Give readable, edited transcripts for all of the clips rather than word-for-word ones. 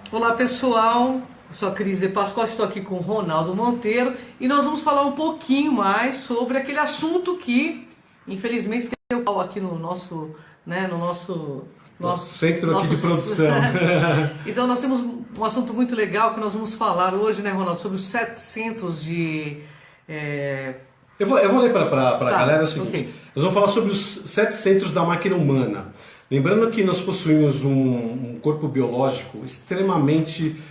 Olá pessoal, eu sou a Cris de Pascoal, estou aqui com o Ronaldo Monteiro e nós vamos falar um pouquinho mais sobre aquele assunto que infelizmente tem o pau aqui no nosso, né, no nosso centro aqui de produção. Então nós temos um assunto muito legal que nós vamos falar hoje, né, Ronaldo, sobre os 7 centros de... Eu vou ler para a galera o seguinte, okay. Nós vamos falar sobre os 7 centros da máquina humana. Lembrando que nós possuímos um corpo biológico extremamente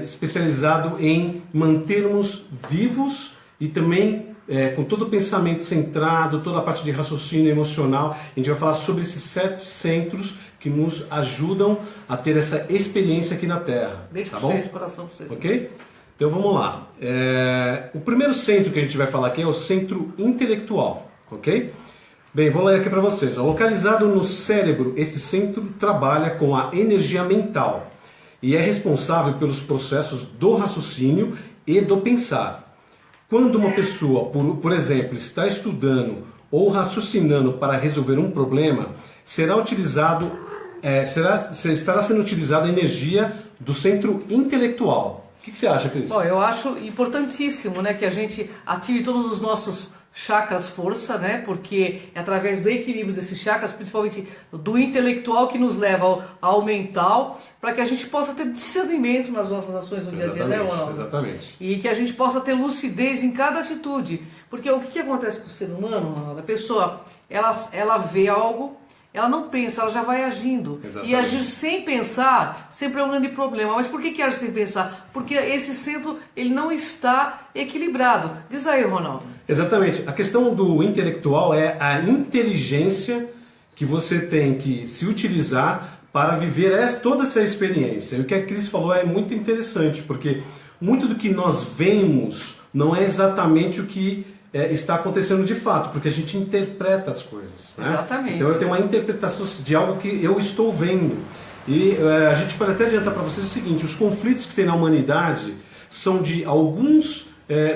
especializado em mantermos vivos e também com todo o pensamento centrado, toda a parte de raciocínio emocional. A gente vai falar sobre esses 7 centros que nos ajudam a ter essa experiência aqui na Terra. Beijo tá para bom? vocês, coração para vocês. Ok? Então vamos lá. O primeiro centro que a gente vai falar aqui é o centro intelectual. Ok? Bem, vou ler aqui para vocês. Localizado no cérebro, esse centro trabalha com a energia mental e é responsável pelos processos do raciocínio e do pensar. Quando uma pessoa, por exemplo, está estudando ou raciocinando para resolver um problema, estará sendo utilizada a energia do centro intelectual. O que você acha, Cris? Bom, eu acho importantíssimo, né, que a gente ative todos os nossos chakras força, né? Porque é através do equilíbrio desses chakras, principalmente do intelectual, que nos leva ao mental, para que a gente possa ter discernimento nas nossas ações no dia a dia, né, Ronaldo? Exatamente. E que a gente possa ter lucidez em cada atitude. Porque o que acontece com o ser humano, Ronaldo? A pessoa, ela vê algo, ela não pensa, ela já vai agindo. Exatamente. E agir sem pensar sempre é um grande problema. Mas por que agir sem pensar? Porque esse centro ele não está equilibrado. Diz aí, Ronaldo. Exatamente. A questão do intelectual é a inteligência que você tem que se utilizar para viver toda essa experiência. E o que a Cris falou é muito interessante, porque muito do que nós vemos não é exatamente o que está acontecendo de fato, porque a gente interpreta as coisas. Né? Exatamente. Então eu tenho uma interpretação de algo que eu estou vendo. E a gente pode até adiantar para vocês o seguinte, os conflitos que tem na humanidade são de alguns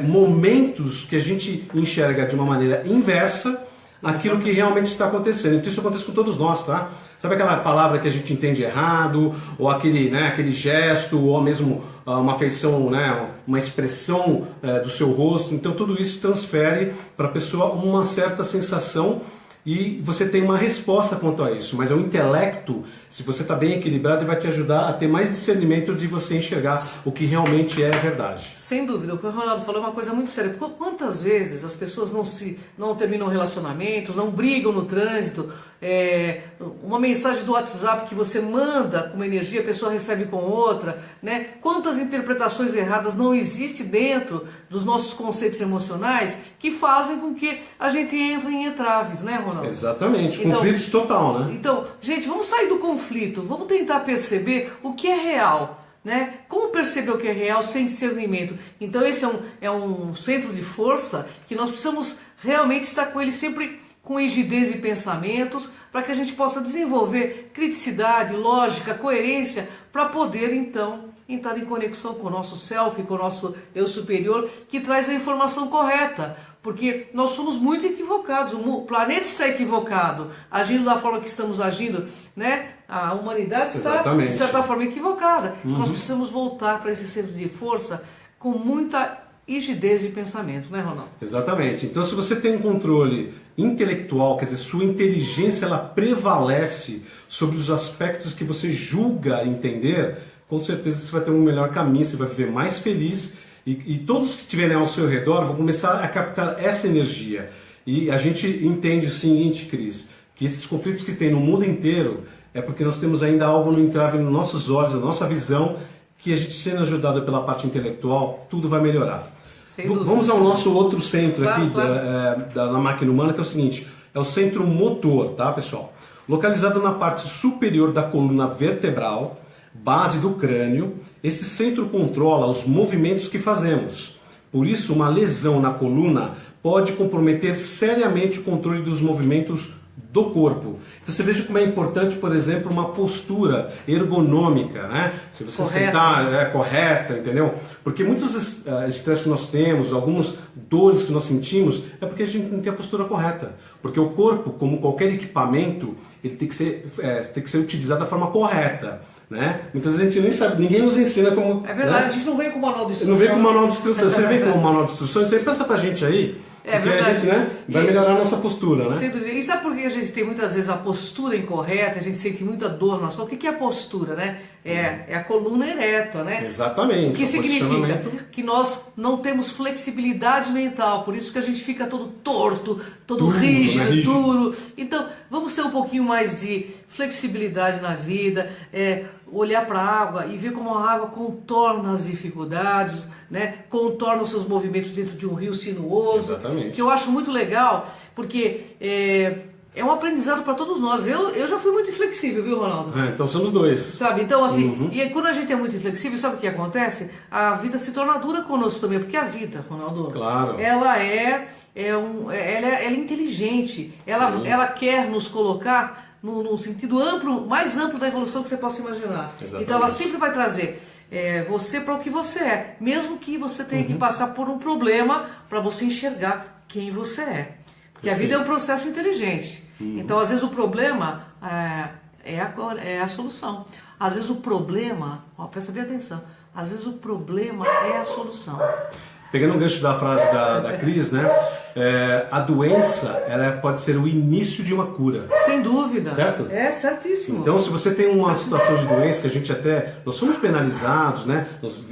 momentos que a gente enxerga de uma maneira inversa aquilo que realmente está acontecendo. Então isso acontece com todos nós, tá? Sabe aquela palavra que a gente entende errado, ou aquele gesto, ou mesmo uma feição, né, uma expressão do seu rosto. Então tudo isso transfere para a pessoa uma certa sensação e você tem uma resposta quanto a isso. Mas o intelecto, se você está bem equilibrado, vai te ajudar a ter mais discernimento de você enxergar o que realmente é verdade. Sem dúvida, o que o Ronaldo falou é uma coisa muito séria. Quantas vezes as pessoas não terminam relacionamentos, não brigam no trânsito, uma mensagem do WhatsApp que você manda com uma energia, a pessoa recebe com outra, né? Quantas interpretações erradas não existem dentro dos nossos conceitos emocionais que fazem com que a gente entre em entraves, né, Ronaldo? Exatamente, conflitos total, né? Então, gente, vamos sair do conflito, vamos tentar perceber o que é real. Né? Como perceber o que é real sem discernimento? Então esse é um centro de força que nós precisamos realmente estar com ele sempre com rigidez e pensamentos para que a gente possa desenvolver criticidade, lógica, coerência para poder então entrar em conexão com o nosso self, com o nosso eu superior que traz a informação correta. Porque nós somos muito equivocados, o planeta está equivocado, agindo da forma que estamos agindo, né? A humanidade está, de certa forma, equivocada. Nós precisamos voltar para esse centro de força com muita rigidez de pensamento, né, Ronaldo? Exatamente. Então, se você tem um controle intelectual, quer dizer, sua inteligência ela prevalece sobre os aspectos que você julga entender, com certeza você vai ter um melhor caminho, você vai viver mais feliz. E todos que estiverem ao seu redor vão começar a captar essa energia. E a gente entende o seguinte, Cris, que esses conflitos que tem no mundo inteiro é porque nós temos ainda algo no entrave nos nossos olhos, na nossa visão, que a gente sendo ajudado pela parte intelectual, tudo vai melhorar. Vamos ao nosso outro centro aqui da máquina humana, que é o seguinte, é o centro motor, tá, pessoal? Localizado na parte superior da coluna vertebral, base do crânio, esse centro controla os movimentos que fazemos. Por isso, uma lesão na coluna pode comprometer seriamente o controle dos movimentos do corpo. Então você veja como é importante, por exemplo, uma postura ergonômica, né? Se você sentar correta, entendeu? Porque muitos estresses que nós temos, algumas dores que nós sentimos, é porque a gente não tem a postura correta. Porque o corpo, como qualquer equipamento, ele tem que ser utilizado da forma correta. né? Muitas vezes a gente nem sabe, ninguém nos ensina como... É verdade, né? a gente não vem com manual de instrução. Não vem com manual de instrução, você vem com um manual de instrução, então pensa pra gente aí, É porque verdade. a gente, né, vai melhorar a nossa postura, né? Sem dúvida. E sabe por que a gente tem muitas vezes a postura incorreta, a gente sente muita dor nas costas? O que é a postura, né? É a coluna ereta, né? Exatamente. O que significa? Que nós não temos flexibilidade mental, por isso que a gente fica todo torto, todo Duro, rígido, né? Rígido. duro. Então, vamos ter um pouquinho mais de flexibilidade na vida, olhar para a água e ver como a água contorna as dificuldades, né? Contorna os seus movimentos dentro de um rio sinuoso. Exatamente. Que eu acho muito legal, porque é um aprendizado para todos nós. Eu já fui muito inflexível, viu, Ronaldo? Então somos dois. Sabe? Então, assim, e aí, quando a gente é muito inflexível, sabe o que acontece? A vida se torna dura conosco também, porque a vida, Ronaldo, Claro. ela é inteligente, ela quer nos colocar no sentido amplo, mais amplo da evolução que você possa imaginar. Exatamente. Então, ela sempre vai trazer você para o que você é, mesmo que você tenha que passar por um problema para você enxergar quem você é. Porque a vida é um processo inteligente. Então, às vezes, o problema é a solução. Às vezes, o problema... presta bem atenção. Às vezes, o problema é a solução. Pegando um gancho da frase da Cris, né? A doença, ela pode ser o início de uma cura. Sem dúvida. Certo? É certíssimo. Então, se você tem uma situação de doença que a gente nós somos penalizados, né? Nós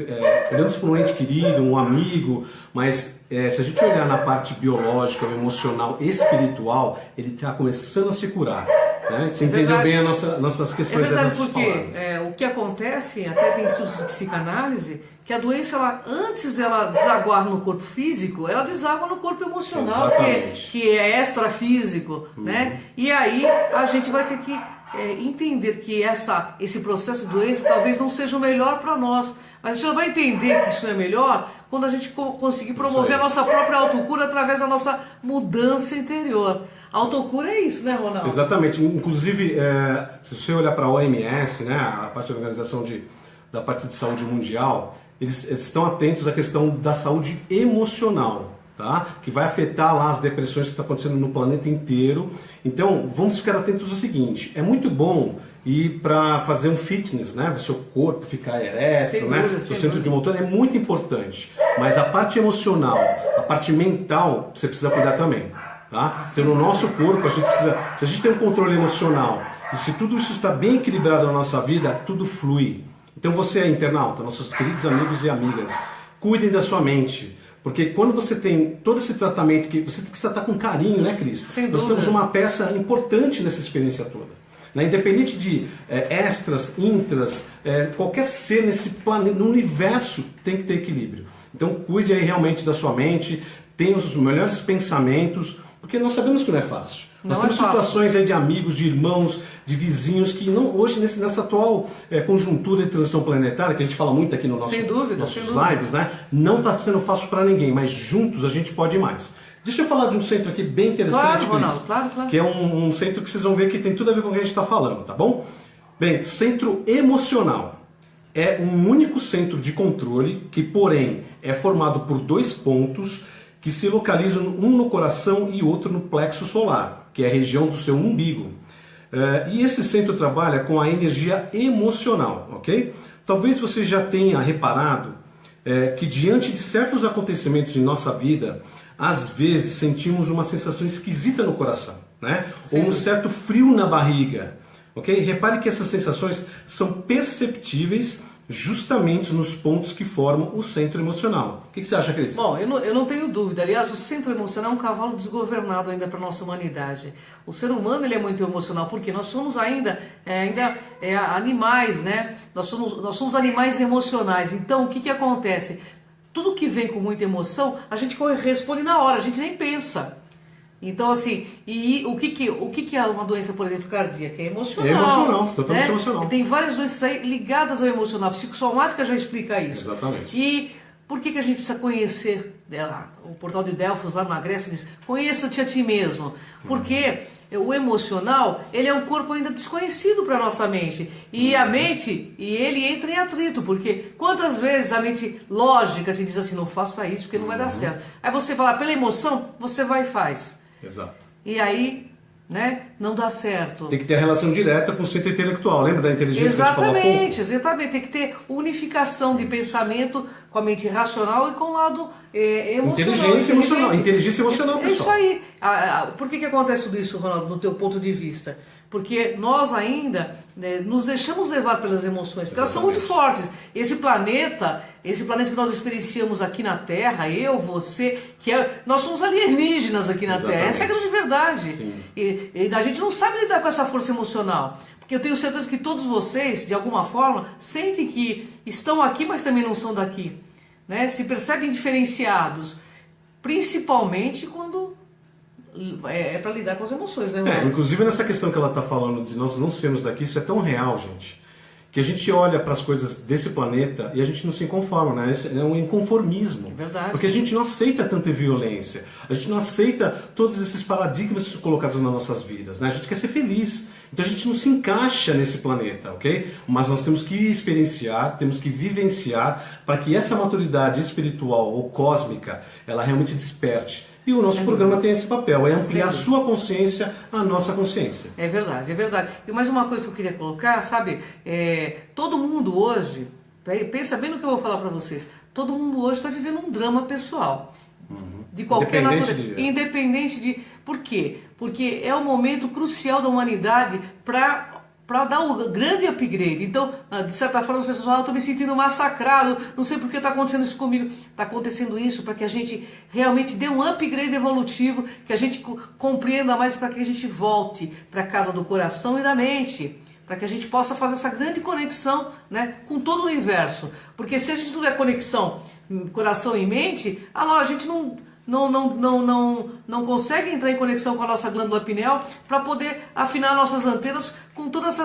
olhamos para um ente querido, um amigo, mas se a gente olhar na parte biológica, emocional, espiritual, ele está começando a se curar. Né? Você entendeu bem as nossas questões. É verdade, porque o que acontece, até tem estudos de psicanálise, que a doença, antes dela desaguar no corpo físico, ela deságua no corpo emocional, que é extrafísico, né? E aí a gente vai ter que entender que esse processo de doença talvez não seja o melhor para nós, mas a gente só vai entender que isso não é melhor quando a gente conseguir promover a nossa própria autocura através da nossa mudança interior. A autocura é isso, né, Ronaldo? Exatamente. Inclusive, se você olhar para a OMS, né, a parte da Organização da parte de Saúde Mundial, eles estão atentos à questão da saúde emocional, tá? Que vai afetar lá as depressões que estão acontecendo no planeta inteiro. Então, vamos ficar atentos ao seguinte: é muito bom ir para fazer um fitness, né? O seu corpo ficar ereto, né? O seu centro de motor é muito importante. Mas a parte emocional, a parte mental, você precisa cuidar também. Tá? Então, no nosso corpo, a gente precisa, se a gente tem um controle emocional e se tudo isso está bem equilibrado na nossa vida, tudo flui. Então você é internauta, nossos queridos amigos e amigas, cuidem da sua mente, porque quando você tem todo esse tratamento que você tem que tratar com carinho, né, Cris? Sem Nós dúvida. temos uma peça importante nessa experiência toda. Né? Independente de extras, intras, qualquer ser nesse planeta, no universo, tem que ter equilíbrio. Então cuide aí realmente da sua mente, tenha os melhores pensamentos, porque nós sabemos que não é fácil. Nós temos situações aí de amigos, de irmãos, de vizinhos que hoje nessa atual conjuntura de transição planetária, que a gente fala muito aqui no nossos lives, né? Não está sendo fácil para ninguém, mas juntos a gente pode ir mais. Deixa eu falar de um centro aqui bem interessante, claro, Ronaldo, claro. que é um centro que vocês vão ver que tem tudo a ver com o que a gente está falando, tá bom? Bem, centro emocional. É um único centro de controle que, porém, é formado por 2 pontos que se localizam um no coração e outro no plexo solar, que é a região do seu umbigo. E esse centro trabalha com a energia emocional, ok? Talvez você já tenha reparado que diante de certos acontecimentos em nossa vida, às vezes sentimos uma sensação esquisita no coração, né? Ou um certo frio na barriga, ok? Repare que essas sensações são perceptíveis justamente nos pontos que formam o centro emocional. O que você acha, Cris? Bom, eu não tenho dúvida. Aliás, o centro emocional é um cavalo desgovernado ainda para a nossa humanidade. O ser humano ele é muito emocional, porque nós somos ainda animais, né? Nós somos animais emocionais. Então, o que acontece? Tudo que vem com muita emoção, a gente responde na hora, a gente nem pensa. Então, assim, e o que é uma doença, por exemplo, cardíaca? É emocional. É emocional, totalmente né? emocional. Tem várias doenças aí ligadas ao emocional. A psicossomática já explica isso. Exatamente. E por que a gente precisa conhecer? O portal de Delfos, lá na Grécia, diz: conheça-te a ti mesmo. Porque o emocional, ele é um corpo ainda desconhecido para a nossa mente. E a mente, ele entra em atrito, porque quantas vezes a mente lógica te diz assim: não faça isso, porque não vai dar certo. Aí você fala, pela emoção, você vai e faz. Exato. E aí né, não dá certo. Tem que ter relação direta com o centro intelectual. Lembra da inteligência que a gente falou há pouco? Exatamente. Tem que ter unificação de pensamento com a mente racional e com o lado emocional. Inteligência emocional, pessoal. É isso aí. Por que acontece tudo isso, Ronaldo, do teu ponto de vista? Porque nós ainda nos deixamos levar pelas emoções, porque elas são muito fortes. Esse planeta que nós experienciamos aqui na Terra, eu, você, nós somos alienígenas aqui na Terra. Essa é a grande verdade. E a gente não sabe lidar com essa força emocional. Porque eu tenho certeza que todos vocês, de alguma forma, sentem que estão aqui, mas também não são daqui. Né? Se percebem diferenciados, principalmente quando é para lidar com as emoções, né? Inclusive nessa questão que ela está falando de nós não sermos daqui, isso é tão real, gente, que a gente olha para as coisas desse planeta e a gente não se conforma, né? É um inconformismo. É verdade. Porque a gente não aceita tanta violência, a gente não aceita todos esses paradigmas colocados nas nossas vidas, né? A gente quer ser feliz, então a gente não se encaixa nesse planeta, ok? Mas nós temos que experienciar, temos que vivenciar para que essa maturidade espiritual ou cósmica, ela realmente desperte. E o nosso programa tem esse papel, é ampliar a sua consciência, a nossa consciência. É verdade. E mais uma coisa que eu queria colocar, sabe? Todo mundo hoje, pensa bem no que eu vou falar para vocês, todo mundo hoje está vivendo um drama pessoal. De qualquer natureza. Independente de... Por quê? Porque é um momento crucial da humanidade para dar um grande upgrade. Então, de certa forma, as pessoas falam, eu estou me sentindo massacrado, não sei por que está acontecendo isso comigo. Está acontecendo isso para que a gente realmente dê um upgrade evolutivo, que a gente compreenda mais, para que a gente volte para a casa do coração e da mente, para que a gente possa fazer essa grande conexão, né, com todo o universo. Porque se a gente não tiver conexão coração e mente, a gente não consegue entrar em conexão com a nossa glândula pineal para poder afinar nossas antenas com todas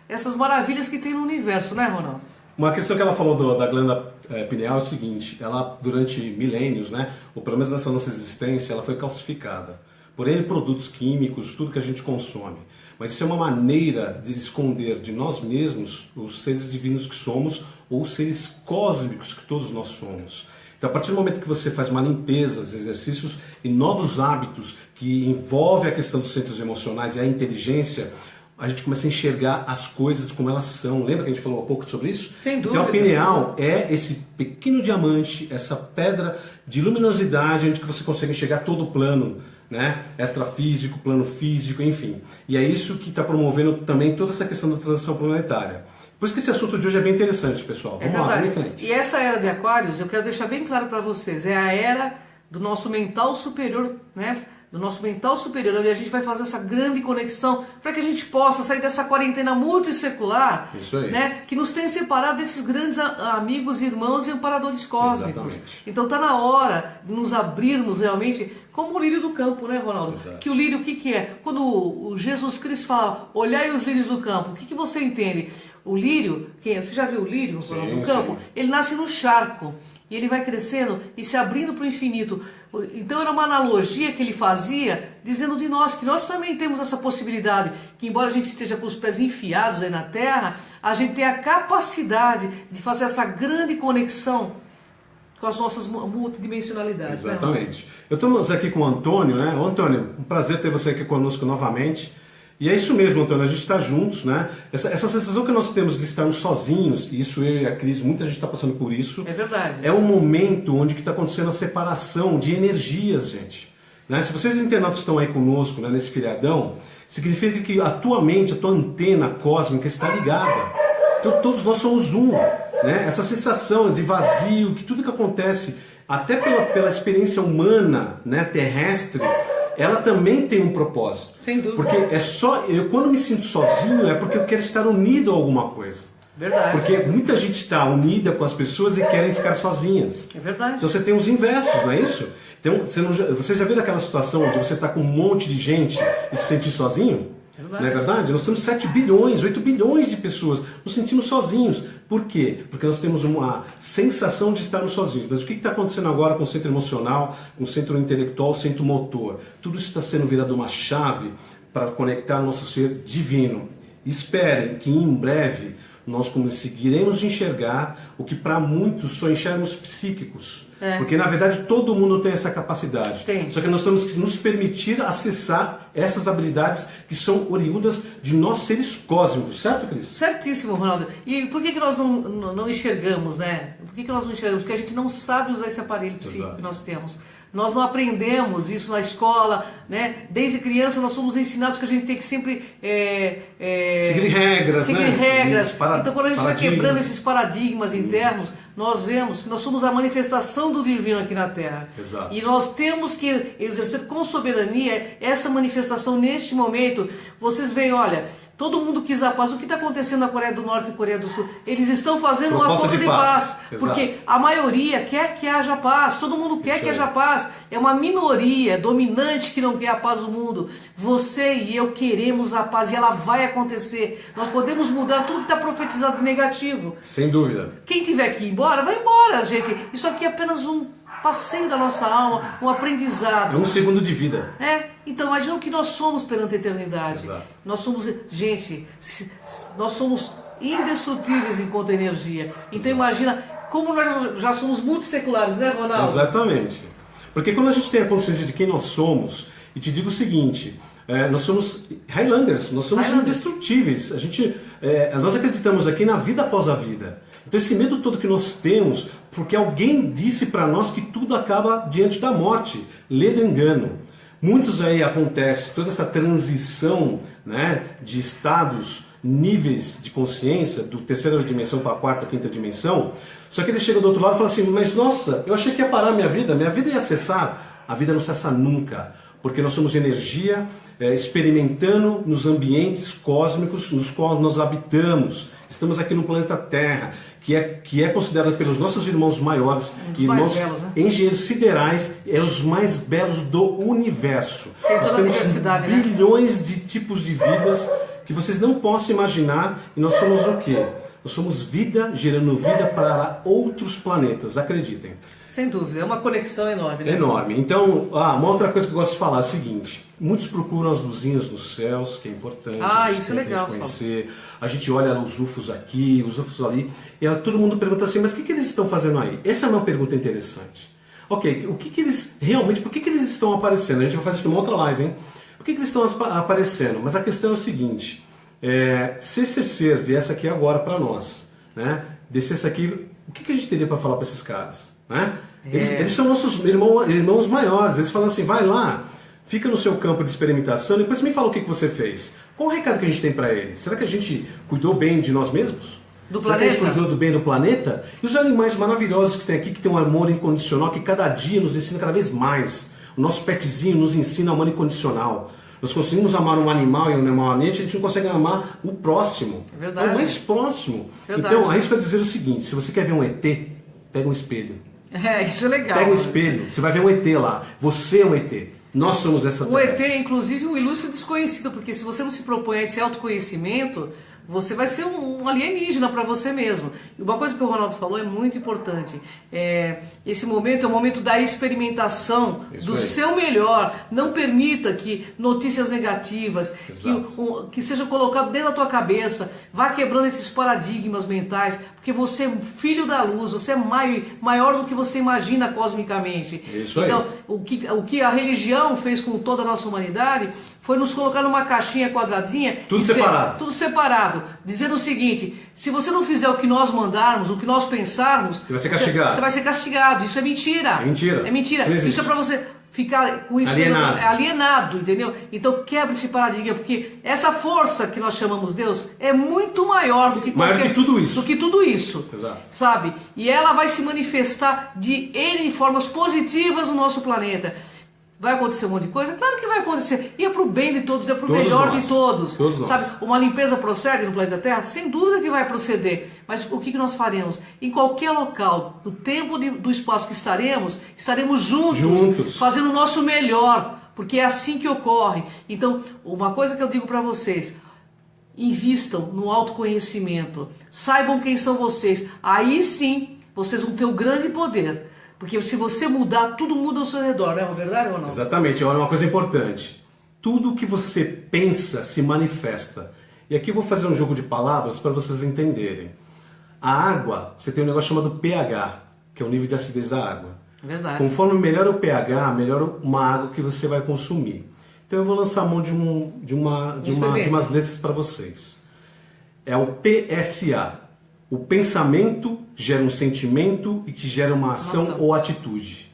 essas maravilhas que tem no universo, né, Ronaldo? Uma questão que ela falou da glândula pineal é o seguinte, ela durante milênios, né, ou pelo menos nessa nossa existência, ela foi calcificada por N produtos químicos, tudo que a gente consome. Mas isso é uma maneira de esconder de nós mesmos os seres divinos que somos ou os seres cósmicos que todos nós somos. Então, a partir do momento que você faz uma limpeza, exercícios e novos hábitos que envolvem a questão dos centros emocionais e a inteligência, a gente começa a enxergar as coisas como elas são. Lembra que a gente falou há pouco sobre isso? Sem dúvida. Então, a pineal é esse pequeno diamante, essa pedra de luminosidade onde você consegue enxergar todo o plano, né? Extrafísico, plano físico, enfim. E é isso que está promovendo também toda essa questão da transição planetária. Por isso que esse assunto de hoje é bem interessante, pessoal. Vamos lá, vamos em frente. E essa era de Aquários, eu quero deixar bem claro para vocês, é a era do nosso mental superior, né? Do nosso mental superior, onde a gente vai fazer essa grande conexão para que a gente possa sair dessa quarentena multissecular, né? Que nos tem separado desses grandes amigos, irmãos e amparadores cósmicos. Exatamente. Então está na hora de nos abrirmos realmente, como o lírio do campo, né, Ronaldo? Exato. Que o lírio, o que é? Quando o Jesus Cristo fala, olhai os lírios do campo, o que você entende? O lírio, você já viu o lírio do campo? Ele nasce no charco. E ele vai crescendo e se abrindo para o infinito. Então era uma analogia que ele fazia, dizendo de nós, que nós também temos essa possibilidade, que embora a gente esteja com os pés enfiados aí na Terra, a gente tem a capacidade de fazer essa grande conexão com as nossas multidimensionalidades. Exatamente. Eu estou aqui com o Antônio, né? Antônio, um prazer ter você aqui conosco novamente. E é isso mesmo, Antônio, a gente está juntos, né? Essa sensação que nós temos de estarmos sozinhos, e isso eu e a Cris, muita gente está passando por isso. É verdade. É um momento onde está acontecendo a separação de energias, gente. Né? Se vocês internautas estão aí conosco, né, nesse feriadão, significa que a tua mente, a tua antena cósmica está ligada. Então todos nós somos um. Né? Essa sensação de vazio, que tudo que acontece, até pela experiência humana, né, terrestre, ela também tem um propósito. Sem dúvida. Porque quando me sinto sozinho, é porque eu quero estar unido a alguma coisa. Verdade. Porque muita gente está unida com as pessoas e querem ficar sozinhas. É verdade. Então você tem os inversos, não é isso? Então, você já viu aquela situação onde você está com um monte de gente e se sentir sozinho? É verdade. Não é verdade? Nós temos 7 bilhões, 8 bilhões de pessoas nos sentimos sozinhos. Por quê? Porque nós temos uma sensação de estarmos sozinhos. Mas o que está acontecendo agora com o centro emocional, com o centro intelectual, o centro motor? Tudo isso está sendo virado uma chave para conectar o nosso ser divino. Esperem que em breve nós conseguiremos enxergar o que para muitos só enxergamos psíquicos. Porque na verdade todo mundo tem essa capacidade. Só que nós temos que nos permitir acessar essas habilidades que são oriundas de nós seres cósmicos, certo, Cris? Certíssimo, Ronaldo. E por que nós não enxergamos, né? Por que nós não enxergamos? Porque a gente não sabe usar esse aparelho psíquico que nós temos. Nós não aprendemos isso na escola, né? Desde criança nós somos ensinados que a gente tem que sempre seguir regras, seguir regras. Então quando a gente vai quebrando esses paradigmas internos, nós vemos que nós somos a manifestação do divino aqui na Terra. Exato. E nós temos que exercer com soberania essa manifestação neste momento. Vocês veem, olha, todo mundo quis a paz. O que está acontecendo na Coreia do Norte e Coreia do Sul? Eles estão fazendo um acordo de paz. Porque a maioria quer que haja paz. Todo mundo quer que haja paz. É uma minoria dominante que não quer a paz no mundo. Você e eu queremos a paz e ela vai acontecer. Nós podemos mudar tudo que está profetizado de negativo. Sem dúvida. Quem tiver que ir embora, vai embora, gente. Isso aqui é apenas um passeio da nossa alma, um aprendizado. É um segundo de vida. Então imagina o que nós somos perante a eternidade. Exato. Nós somos, gente, nós somos indestrutíveis enquanto energia. Então imagina como nós já somos muito seculares, né, Ronaldo? Exatamente. Porque quando a gente tem a consciência de quem nós somos, e te digo o seguinte, nós somos Highlanders, nós somos indestrutíveis. Nós acreditamos aqui na vida após a vida. Então esse medo todo que nós temos, porque alguém disse para nós que tudo acaba diante da morte. Lê do engano. Muitos aí acontece toda essa transição, né, de estados, níveis de consciência, do terceira dimensão para a quarta, quinta dimensão. Só que eles chegam do outro lado e falam assim, mas nossa, eu achei que ia parar minha vida ia cessar. A vida não cessa nunca, porque nós somos energia experimentando nos ambientes cósmicos nos quais nós habitamos. Estamos aqui no planeta Terra, que é considerado pelos nossos irmãos maiores, belos, né? Engenheiros siderais, os mais belos do universo. Tem nós toda temos a diversidade, bilhões de tipos de vidas que vocês não possam imaginar, e nós somos o quê? Nós somos vida gerando vida para outros planetas, acreditem. Sem dúvida, é uma conexão enorme, né? Enorme. Então, uma outra coisa que eu gosto de falar é o seguinte: muitos procuram as luzinhas nos céus, que é importante. Isso é legal. Conhecer. A gente olha os UFOs aqui, os UFOs ali, e todo mundo pergunta assim, mas o que eles estão fazendo aí? Essa é uma pergunta interessante. Ok, o que eles realmente, por que eles estão aparecendo? A gente vai fazer isso numa outra live, hein? Por que eles estão aparecendo? Mas a questão é o seguinte, se esse ser viesse aqui agora para nós, né? Descesse aqui, o que a gente teria para falar para esses caras? Né? Eles são nossos irmãos maiores, eles falam assim, vai lá, fica no seu campo de experimentação, depois me fala o que você fez. Qual o recado que a gente tem para eles? Será que a gente cuidou bem de nós mesmos? Do Será planeta? que a gente cuidou bem do planeta? E os animais maravilhosos que tem aqui, que tem um amor incondicional, que cada dia nos ensina cada vez mais. O nosso petzinho nos ensina amor incondicional. Nós conseguimos amar um animal e um animal, a gente não consegue amar o próximo. É verdade. É o mais próximo. Verdade. Então, arrisco a dizer o seguinte, se você quer ver um ET, pega um espelho. Isso é legal. Pega um espelho, você vai ver um ET lá. Você é um ET. Nós somos essa O ET é inclusive um ilustre desconhecido, porque se você não se propõe a esse autoconhecimento, você vai ser um alienígena para você mesmo. E uma coisa que o Ronaldo falou é muito importante. Esse momento é o momento da experimentação do seu melhor. Não permita que notícias negativas, que seja colocado dentro da tua cabeça, vá quebrando esses paradigmas mentais, porque você é filho da luz, você é maior do que você imagina cosmicamente. Então, o que a religião fez com toda a nossa humanidade foi nos colocar numa caixinha quadradinha. Tudo separado. Dizendo o seguinte, se você não fizer o que nós mandarmos, o que nós pensarmos, você vai ser castigado. Você vai ser castigado. Isso é mentira. É mentira. Isso é para você ficar com isso alienado, entendeu? Então quebra esse paradigma, porque essa força que nós chamamos Deus é muito maior do que tudo isso. Exato. Sabe? E ela vai se manifestar de N formas positivas no nosso planeta. Vai acontecer um monte de coisa? Claro que vai acontecer. E é pro bem de todos, é pro melhor de todos. Sabe? Uma limpeza procede no planeta Terra? Sem dúvida que vai proceder. Mas o que nós faremos? Em qualquer local, do tempo do espaço que estaremos juntos, fazendo o nosso melhor. Porque é assim que ocorre. Então, uma coisa que eu digo para vocês, invistam no autoconhecimento. Saibam quem são vocês. Aí sim, vocês vão ter o grande poder. Porque se você mudar, tudo muda ao seu redor, não é verdade ou não? Exatamente, olha uma coisa importante. Tudo que você pensa se manifesta. E aqui eu vou fazer um jogo de palavras para vocês entenderem. A água, você tem um negócio chamado pH, que é o nível de acidez da água. Verdade. Conforme melhora o pH, melhora uma água que você vai consumir. Então eu vou lançar a mão de umas letras para vocês. É o PSA. O pensamento gera um sentimento e que gera uma ação ou atitude.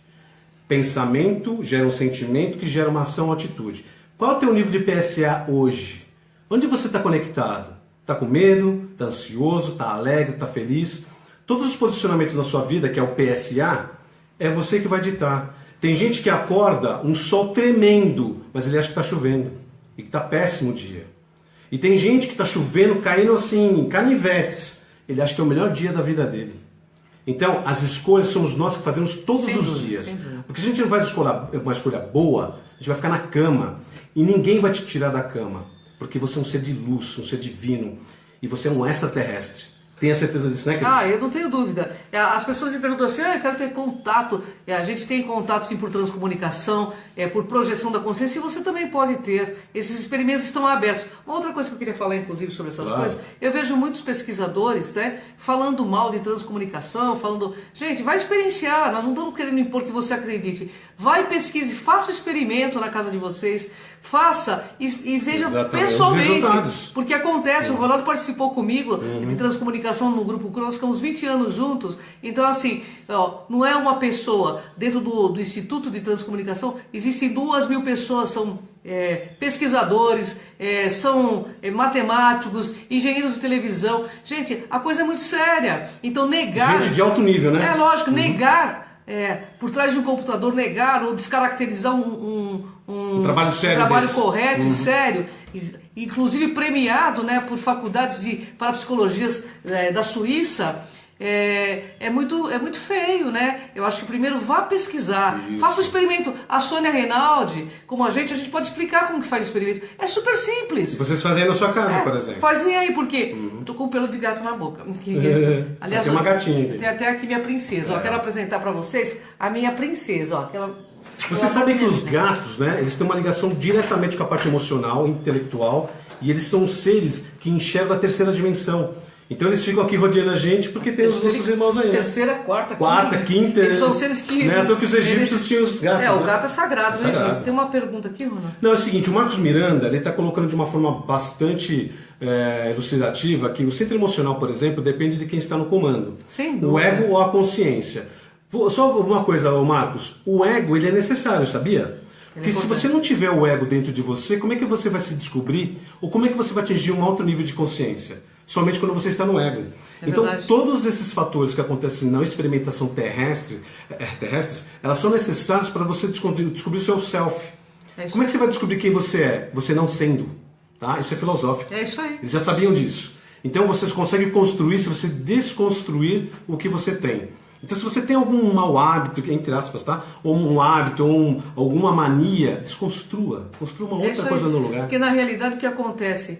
Pensamento gera um sentimento que gera uma ação ou atitude. Qual é o teu nível de PSA hoje? Onde você está conectado? Está com medo? Está ansioso? Está alegre? Está feliz? Todos os posicionamentos na sua vida, que é o PSA, é você que vai ditar. Tem gente que acorda um sol tremendo, mas ele acha que está chovendo e que está péssimo o dia. E tem gente que está chovendo, caindo assim, canivetes. Ele acha que é o melhor dia da vida dele. Então, as escolhas somos nós que fazemos todos os dias. Porque se a gente não faz uma escolha boa, a gente vai ficar na cama. E ninguém vai te tirar da cama. Porque você é um ser de luz, um ser divino. E você é um extraterrestre. Tenha certeza disso, né, Cris? Eu não tenho dúvida. As pessoas me perguntam assim, eu quero ter contato. A gente tem contato sim por transcomunicação, por projeção da consciência, e você também pode ter. Esses experimentos estão abertos. Uma outra coisa que eu queria falar, inclusive, sobre essas coisas, eu vejo muitos pesquisadores, né, falando mal de transcomunicação, falando, gente, vai experienciar, nós não estamos querendo impor que você acredite. Vai, pesquise, faça o experimento na casa de vocês, faça e veja pessoalmente. Porque acontece, o Ronaldo participou comigo de transcomunicação no Grupo Cru, nós ficamos 20 anos juntos. Então, assim, não é uma pessoa. Dentro do Instituto de Transcomunicação, existem 2.000 pessoas, são pesquisadores, são matemáticos, engenheiros de televisão. Gente, a coisa é muito séria. Então, negar... Gente de alto nível, né? É lógico, negar... por trás de um computador, negar ou descaracterizar um trabalho sério, correto e sério, inclusive premiado, né, por faculdades de parapsicologias da Suíça, é muito feio, né? Eu acho que primeiro vá pesquisar, faça o experimento. A Sônia Reinaldi, como a gente pode explicar como que faz o experimento. É super simples. Vocês fazem aí na sua casa, por exemplo. Fazem aí, porque eu tô com um pelo de gato na boca. Aliás, tem uma gatinha aqui. Tem até aqui minha princesa. Quero apresentar para vocês a minha princesa. Aquela... Vocês sabem que os gatos, né, eles têm uma ligação diretamente com a parte emocional, intelectual, e eles são seres que enxergam a terceira dimensão. Então eles ficam aqui rodeando a gente porque tem os nossos irmãos aí. Terceira, quarta, quinta. Eles são seres que... Né? Então que os egípcios tinham os gatos. O gato é sagrado, né, gente? Tem uma pergunta aqui, Ronaldo? Não, é o seguinte, o Marcos Miranda, ele está colocando de uma forma bastante elucidativa que o centro emocional, por exemplo, depende de quem está no comando. Sem dúvida. O ego ou a consciência. Só uma coisa, Marcos, o ego ele é necessário, sabia? Porque se você não tiver o ego dentro de você, como é que você vai se descobrir? Ou como é que você vai atingir um alto nível de consciência? Somente quando você está no ego. Então, todos esses fatores que acontecem na experimentação terrestres, elas são necessárias para você descobrir o seu self. Como é que você vai descobrir quem você é? Você não sendo. Tá? Isso é filosófico. É isso aí. Eles já sabiam disso. Então, vocês conseguem construir se você desconstruir o que você tem. Então, se você tem algum mau hábito, entre aspas, tá? Ou um hábito, ou alguma mania, desconstrua. Construa uma outra coisa no lugar. Porque, na realidade, o que acontece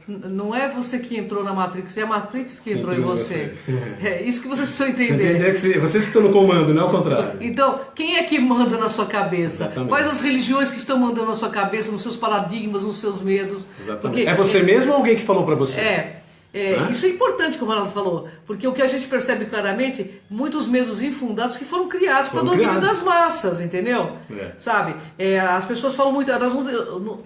não é você que entrou na Matrix, é a Matrix que entrou em você. É isso que vocês precisam entender. Vocês que estão no comando, não é o contrário. Então, quem é que manda na sua cabeça? Exatamente. Quais as religiões que estão mandando na sua cabeça, nos seus paradigmas, nos seus medos? Exatamente. Porque, é você mesmo ou alguém que falou para você? Isso é importante que o Ronaldo falou, porque o que a gente percebe claramente, muitos medos infundados que foram criados para o domínio das massas, entendeu? Sabe? As pessoas falam muito,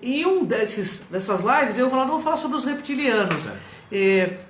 em dessas lives, eu e o Ronaldo vamos falar sobre os reptilianos.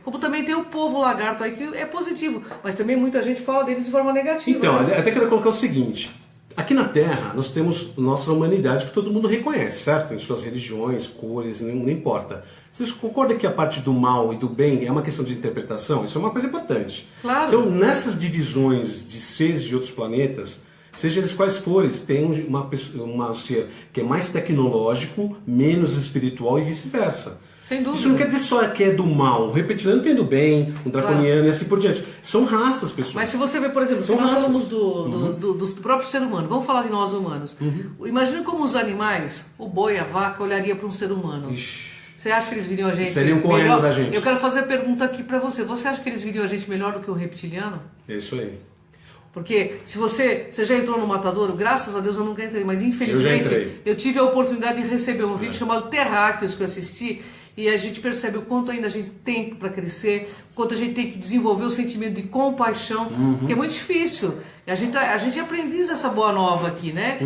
Como também tem o povo lagarto aí, que é positivo, mas também muita gente fala deles de forma negativa. Então, né? até quero colocar o seguinte. Aqui na Terra, nós temos nossa humanidade que todo mundo reconhece, certo? Em suas religiões, cores, não importa. Vocês concordam que a parte do mal e do bem é uma questão de interpretação? Isso é uma coisa importante. Claro. Então, nessas divisões de seres de outros planetas, seja eles quais forem, tem um ser que é mais tecnológico, menos espiritual e vice-versa. Sem dúvida. Isso não quer dizer só que é do mal. O reptiliano tem do bem, o draconiano e assim por diante. São raças, pessoal. Mas se você vê, por exemplo, se nós falamos do próprio ser humano, vamos falar de nós humanos. Imagina como os animais, o boi, a vaca, olharia para um ser humano. Ixi. Você acha que eles viriam a gente seriam correndo melhor? Da gente. Eu quero fazer a pergunta aqui para você. Você acha que eles viriam a gente melhor do que o reptiliano? É isso aí. Porque se você já entrou no matadouro, graças a Deus eu nunca entrei, mas infelizmente eu tive a oportunidade de receber um vídeo chamado Terráqueos que eu assisti, e a gente percebe o quanto ainda a gente tem para crescer, o quanto a gente tem que desenvolver o sentimento de compaixão, que é muito difícil. A gente é aprendiz dessa boa nova aqui, né?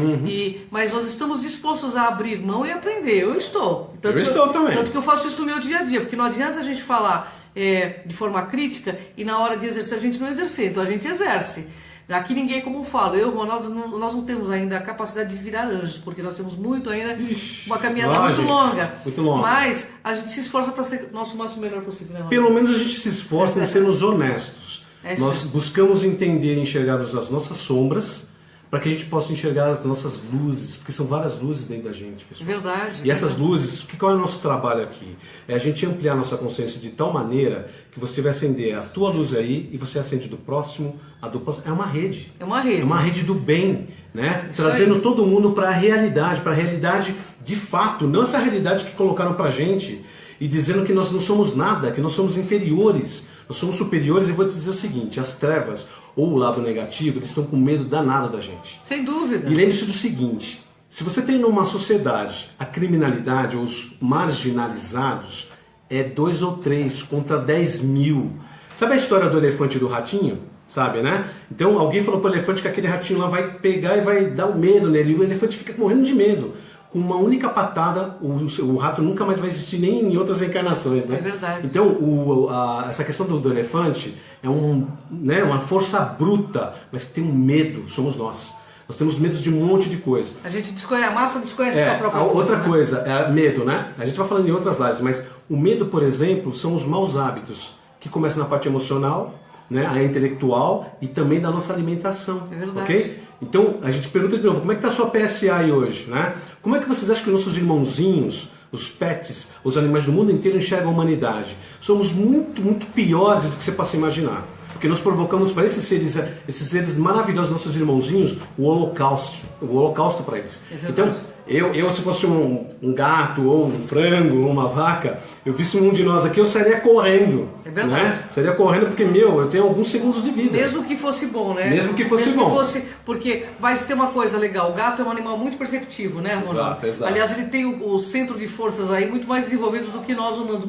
Mas nós estamos dispostos a abrir mão e aprender. Eu estou. Eu estou também. Tanto que eu faço isso no meu dia a dia, porque não adianta a gente falar de forma crítica e na hora de exercer a gente não exercer, então a gente exerce. Aqui ninguém, como eu falo, eu, Ronaldo, nós não temos ainda a capacidade de virar anjos, porque nós temos muito ainda, uma caminhada muito longa. Muito longa. Mas a gente se esforça para ser nosso máximo melhor possível, né, Ronaldo? Pelo menos a gente se esforça em sermos honestos. Nós buscamos entender e enxergar as nossas sombras, para que a gente possa enxergar as nossas luzes, porque são várias luzes dentro da gente, pessoal. Verdade. E essas luzes, qual é o nosso trabalho aqui? É a gente ampliar nossa consciência de tal maneira que você vai acender a tua luz aí e você acende do próximo, a do próximo. É uma rede. É uma rede. É uma rede do bem, né? Trazendo aí. todo mundo para a realidade de fato, não essa realidade que colocaram pra gente e dizendo que nós não somos nada, que nós somos inferiores. Nós somos superiores e vou te dizer o seguinte, as trevas ou o lado negativo, eles estão com medo danado da gente. Sem dúvida. E lembre-se do seguinte, se você tem numa sociedade a criminalidade ou os marginalizados, é 2 ou 3 contra 10 mil. Sabe a história do elefante e do ratinho? Sabe, né? Então alguém falou pro elefante que aquele ratinho lá vai pegar e vai dar um medo nele, e o elefante fica morrendo de medo. Com uma única patada, o rato nunca mais vai existir nem em outras encarnações, né? É verdade. Então, essa questão do elefante é uma força bruta, mas que tem um medo, somos nós. Nós temos medo de um monte de coisa. A gente desconhece, a massa desconhece a sua própria força. Outra coisa, é medo, né? A gente vai falando em outras lives, mas o medo, por exemplo, são os maus hábitos, que começam na parte emocional, né, a intelectual e também da nossa alimentação. É verdade. Ok? Então, a gente pergunta de novo, como é que está a sua PSA aí hoje? Né? Como é que vocês acham que nossos irmãozinhos, os pets, os animais do mundo inteiro enxergam a humanidade? Somos muito, muito piores do que você possa imaginar. Porque nós provocamos para esses seres maravilhosos, nossos irmãozinhos, o holocausto para eles. É então, eu se fosse um gato, ou um frango, ou uma vaca, eu visse um de nós aqui, eu sairia correndo. É verdade. Né? Sairia correndo porque, eu tenho alguns segundos de vida. Mesmo que fosse bom, né? Mesmo que fosse bom. Porque vai ter uma coisa legal, o gato é um animal muito perceptivo, né, Ronaldo? Exato. Aliás, ele tem o centro de forças aí muito mais desenvolvidos do que nós humanos.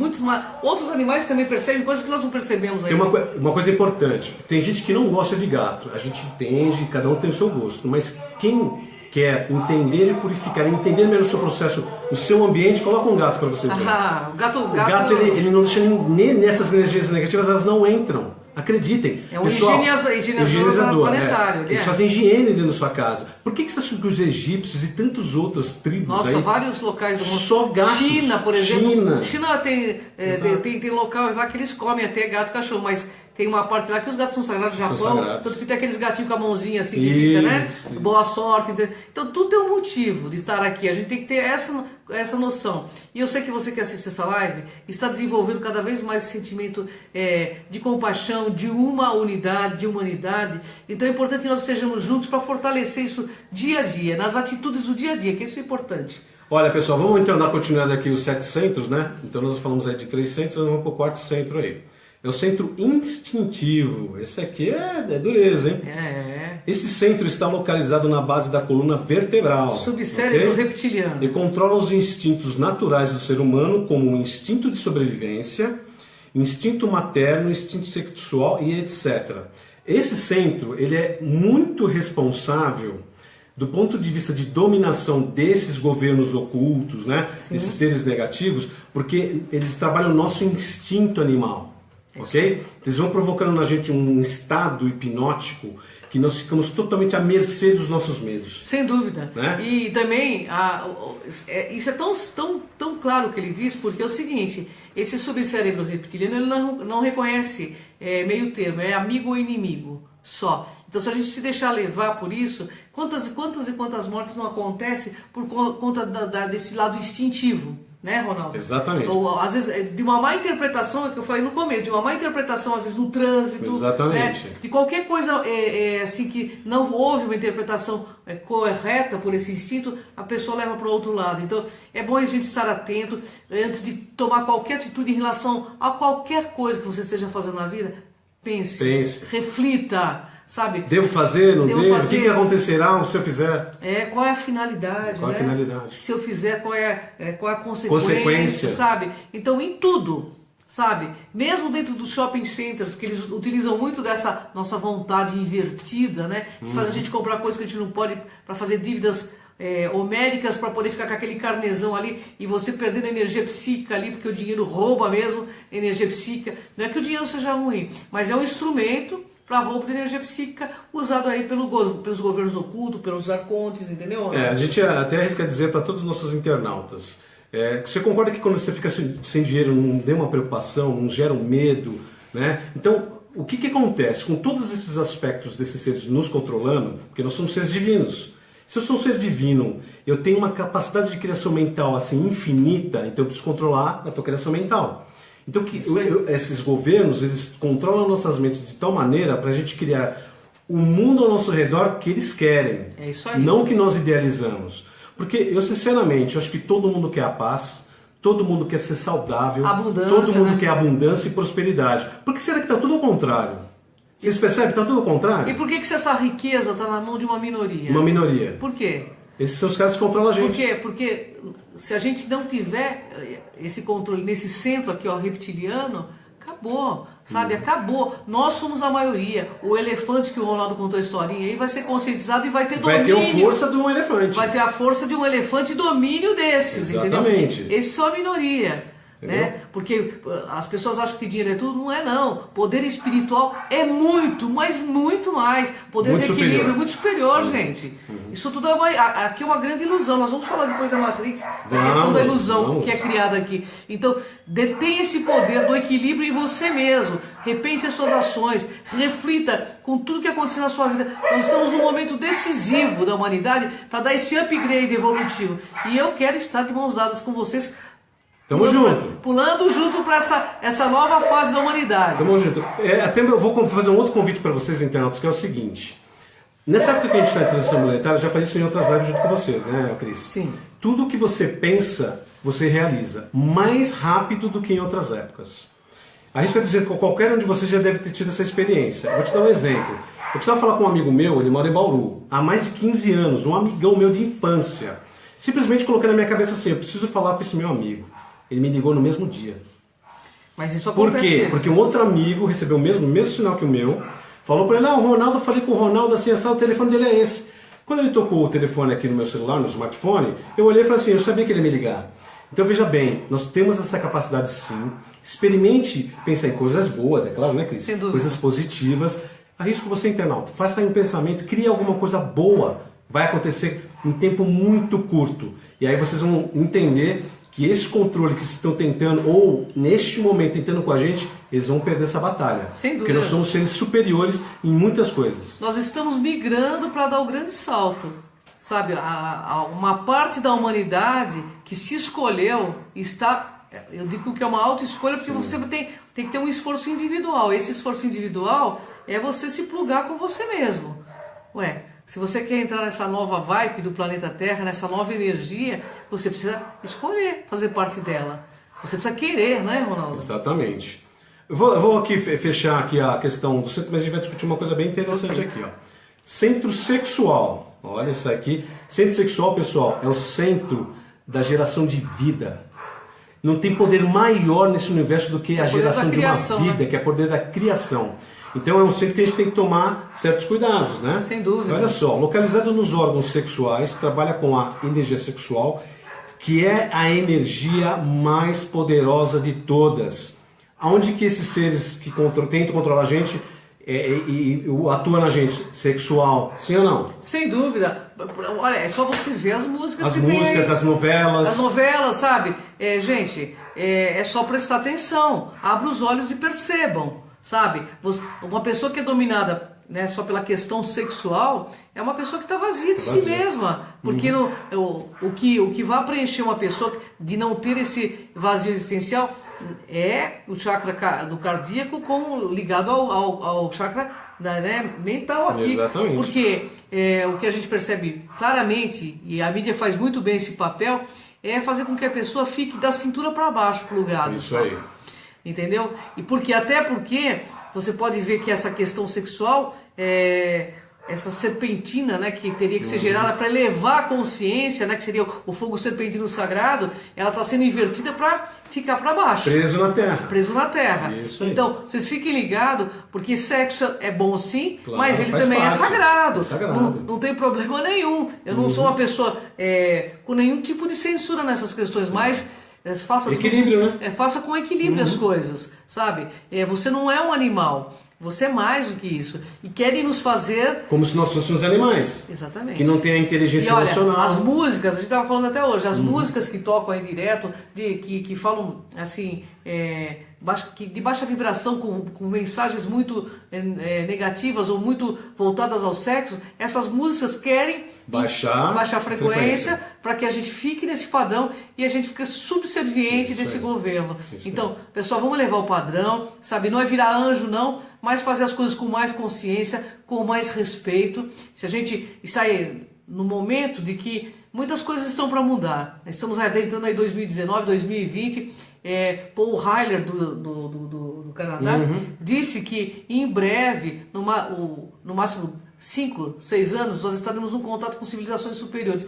Outros animais também percebem coisas que nós não percebemos aí. Tem uma coisa importante, tem gente que não gosta de gato, a gente entende, cada um tem o seu gosto, mas quem quer entender e purificar, entender melhor o seu processo, o seu ambiente, coloca um gato para vocês verem. O gato ele não deixa nem nessas energias negativas, elas não entram. Acreditem. É um higienizador planetário. Eles fazem higiene dentro da sua casa. Por que você acha que os egípcios e tantas outras tribos aí... vários locais do mundo. Só gatos. China, por exemplo. China tem locais lá que eles comem até gato e cachorro, mas... Tem uma parte lá que os gatos são sagrados no Japão, tanto que tem aqueles gatinhos com a mãozinha assim que fica, né? Boa sorte. Então tudo tem um motivo de estar aqui. A gente tem que ter essa noção. E eu sei que você que assiste essa live está desenvolvendo cada vez mais esse sentimento de compaixão, de uma unidade, de humanidade. Então é importante que nós estejamos juntos para fortalecer isso dia a dia, nas atitudes do dia a dia, que isso é importante. Olha, pessoal, vamos então dar continuidade aqui os 7 centros, né? Então nós falamos aí de 3 centros, nós vamos para o 4º centro aí. É o centro instintivo. Esse aqui é dureza, hein? Esse centro está localizado na base da coluna vertebral. Subcérebro reptiliano. E controla os instintos naturais do ser humano, como o instinto de sobrevivência, instinto materno, instinto sexual e etc. Esse centro ele é muito responsável do ponto de vista de dominação desses governos ocultos, né? Desses seres negativos, porque eles trabalham o nosso instinto animal. Ok? Eles vão provocando na gente um estado hipnótico que nós ficamos totalmente à mercê dos nossos medos. Sem dúvida. Né? E também, isso é tão claro que ele diz, porque é o seguinte, esse subcérebro reptiliano ele não reconhece meio termo, é amigo ou inimigo só. Então se a gente se deixar levar por isso, quantas mortes não acontecem por conta desse lado instintivo? Né, Ronaldo? Exatamente. Ou às vezes de uma má interpretação, é que eu falei no começo, de uma má interpretação às vezes no trânsito. Exatamente. Né, de qualquer coisa assim que não houve uma interpretação correta por esse instinto, a pessoa leva para o outro lado. Então é bom a gente estar atento antes de tomar qualquer atitude em relação a qualquer coisa que você esteja fazendo na vida. pense, reflita, sabe? Devo fazer, não devo? Fazer. O que acontecerá se eu fizer? Qual é a finalidade, Qual é a finalidade? Se eu fizer, qual é a consequência, sabe? Então, em tudo, sabe? Mesmo dentro dos shopping centers, que eles utilizam muito dessa nossa vontade invertida, né? Que faz a gente comprar coisas que a gente não pode, para fazer dívidas homéricas, para poder ficar com aquele carnezão ali e você perdendo energia psíquica ali, porque o dinheiro rouba mesmo energia psíquica. Não é que o dinheiro seja ruim, mas é um instrumento para roubo de energia psíquica usado aí pelos governos ocultos, pelos arcontes, entendeu? A gente até arrisca dizer para todos os nossos internautas, você concorda que quando você fica sem dinheiro não dê uma preocupação, não gera um medo, né? Então, o que acontece com todos esses aspectos desses seres nos controlando? Porque nós somos seres divinos. Se eu sou um ser divino, eu tenho uma capacidade de criação mental assim infinita, então eu preciso controlar a tua criação mental. Então esses governos, eles controlam nossas mentes de tal maneira para a gente criar o mundo ao nosso redor que eles querem, é isso aí. Não que nós idealizamos. Porque eu sinceramente acho que todo mundo quer a paz, todo mundo quer ser saudável, todo mundo quer abundância e prosperidade. Por que será que está tudo ao contrário? Vocês percebem que está tudo ao contrário? E por que essa riqueza está na mão de uma minoria? Uma minoria. Por quê? Esses são os caras que controlam a gente. Por quê? Porque se a gente não tiver esse controle nesse centro aqui, ó, reptiliano, acabou, sabe? Acabou. Nós somos a maioria. O elefante que o Ronaldo contou a historinha aí vai ser conscientizado e vai ter domínio. Vai ter a força de um elefante. Vai ter a força de um elefante e domínio desses, exatamente. Entendeu? Esses são a minoria. Né? Porque as pessoas acham que dinheiro é tudo, não é não. Poder espiritual é muito, mas muito mais. Poder de equilíbrio é muito superior, gente. Isso tudo aqui é uma grande ilusão. Nós vamos falar depois da Matrix, da questão da ilusão que é criada aqui. Então, detém esse poder do equilíbrio em você mesmo. Repense as suas ações, reflita com tudo que aconteceu na sua vida. Nós estamos num momento decisivo da humanidade para dar esse upgrade evolutivo. E eu quero estar de mãos dadas com vocês. Tamo junto. Pulando junto para essa nova fase da humanidade. Tamo junto. Até eu vou fazer um outro convite para vocês, internautas, que é o seguinte. Nessa época que a gente está em transição monetária, eu já falei isso em outras lives junto com você, né, Cris? Sim. Tudo que você pensa, você realiza. Mais rápido do que em outras épocas. Arrisco dizer que qualquer um de vocês já deve ter tido essa experiência. Vou te dar um exemplo. Eu precisava falar com um amigo meu, ele mora em Bauru, há mais de 15 anos, um amigão meu de infância. Simplesmente coloquei na minha cabeça assim, eu preciso falar com esse meu amigo. Ele me ligou no mesmo dia. Mas isso acontece. Por quê? Mesmo. Porque um outro amigo recebeu o mesmo sinal que o meu, falou para ele, o Ronaldo, eu falei com o Ronaldo assim, o telefone dele é esse. Quando ele tocou o telefone aqui no meu celular, no smartphone, eu olhei e falei assim, eu sabia que ele ia me ligar. Então veja bem, nós temos essa capacidade sim, experimente pensar em coisas boas, é claro, né, Cris? Sem dúvida. Coisas positivas. Arrisco você, internauta, faça aí um pensamento, crie alguma coisa boa, vai acontecer em tempo muito curto. E aí vocês vão entender que esse controle que estão tentando, ou neste momento tentando com a gente, eles vão perder essa batalha. Sem dúvida. Porque nós somos seres superiores em muitas coisas. Nós estamos migrando para dar o grande salto. Sabe, uma parte da humanidade que se escolheu está, eu digo que é uma autoescolha porque você tem que ter um esforço individual. Esse esforço individual é você se plugar com você mesmo. Se você quer entrar nessa nova vibe do planeta Terra, nessa nova energia, você precisa escolher fazer parte dela. Você precisa querer, né, Ronaldo? Exatamente. Eu vou aqui fechar aqui a questão do centro, mas a gente vai discutir uma coisa bem interessante aqui. Ó. Centro sexual. Olha isso aqui. Centro sexual, pessoal, é o centro da geração de vida. Não tem poder maior nesse universo do que a geração de uma vida, que é o poder da criação. Então é um centro que a gente tem que tomar certos cuidados, né? Sem dúvida. Olha só, localizado nos órgãos sexuais, trabalha com a energia sexual, que é a energia mais poderosa de todas. Aonde que esses seres que tentam controlar a gente atuam na gente? Sexual, sim ou não? Sem dúvida. Olha, é só você ver as músicas as que músicas, tem aí. As novelas. As novelas, sabe? Gente, é só prestar atenção. Abra os olhos e percebam. Sabe, uma pessoa que é dominada, né, só pela questão sexual é uma pessoa que está vazia de si mesma, porque o que vai preencher uma pessoa de não ter esse vazio existencial é o chakra do cardíaco ligado ao chakra, né, mental aqui. Exatamente. Porque o que a gente percebe claramente, e a mídia faz muito bem esse papel, é fazer com que a pessoa fique da cintura para baixo plugada. Isso aí. entendeu? E até porque você pode ver que essa questão sexual essa serpentina, né, que teria que ser gerada para elevar a consciência, né, que seria o fogo serpentino sagrado, ela está sendo invertida para ficar para baixo. Preso na terra. Preso na terra. Isso aí. Então, vocês fiquem ligados, porque sexo é bom sim, Claro, mas ele faz também parte. é sagrado. É sagrado. Não tem problema nenhum. Eu não sou uma pessoa com nenhum tipo de censura nessas questões, mas faça equilíbrio, né? Faça com equilíbrio as coisas, sabe? Você não é um animal. Você é mais do que isso. E querem nos fazer... Como se nós fôssemos animais. Exatamente. Que não tem a inteligência e olha, emocional. as músicas, a gente estava falando até hoje, as músicas que tocam aí direto, que falam assim, de baixa vibração, com mensagens muito negativas ou muito voltadas ao sexo, essas músicas querem baixar a frequência para que a gente fique nesse padrão e a gente fique subserviente desse governo. Então, pessoal, vamos levar o padrão, sabe? Não é virar anjo, não, mas fazer as coisas com mais consciência, com mais respeito. Se a gente está aí no momento de que muitas coisas estão para mudar, estamos adentrando aí 2019, 2020, Paul Heiler do Canadá disse que em breve, no máximo 5, 6 anos, nós estaremos em contato com civilizações superiores.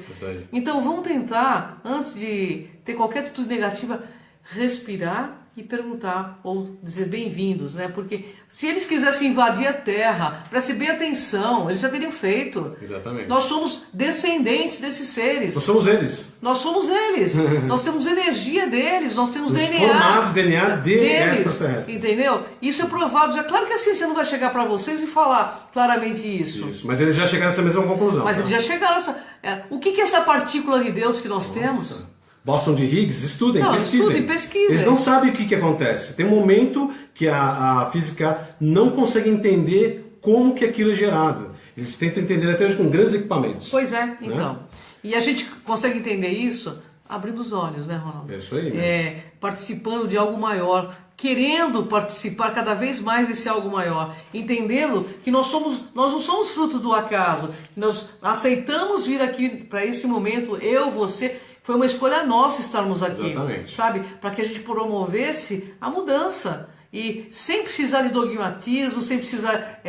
Então vamos tentar, antes de ter qualquer atitude negativa, respirar e perguntar, ou dizer bem-vindos, né? Porque se eles quisessem invadir a Terra, preste bem atenção, eles já teriam feito. Exatamente. Nós somos descendentes desses seres. Nós somos eles. Nós somos eles. Nós temos energia deles, nós temos DNA. Formados DNA deles, extraterrestres. entendeu? Isso é provado já. Claro que a ciência não vai chegar para vocês e falar claramente isso. Mas eles já chegaram a essa mesma conclusão. Mas eles já chegaram a essa... o que é essa partícula de Deus que nós temos? Boston de Higgs, estudem, pesquisem. Pesquisem. Eles não sabem o que acontece. Tem um momento que a física não consegue entender como que aquilo é gerado. Eles tentam entender até hoje com grandes equipamentos. Pois é, então. E a gente consegue entender isso abrindo os olhos, né, Ronaldo? É isso aí. Participando de algo maior, querendo participar cada vez mais desse algo maior, entendendo que nós não somos fruto do acaso, nós aceitamos vir aqui para esse momento, você... Foi uma escolha nossa estarmos aqui, Exatamente. sabe? Para que a gente promovesse a mudança. E sem precisar de dogmatismo, sem precisar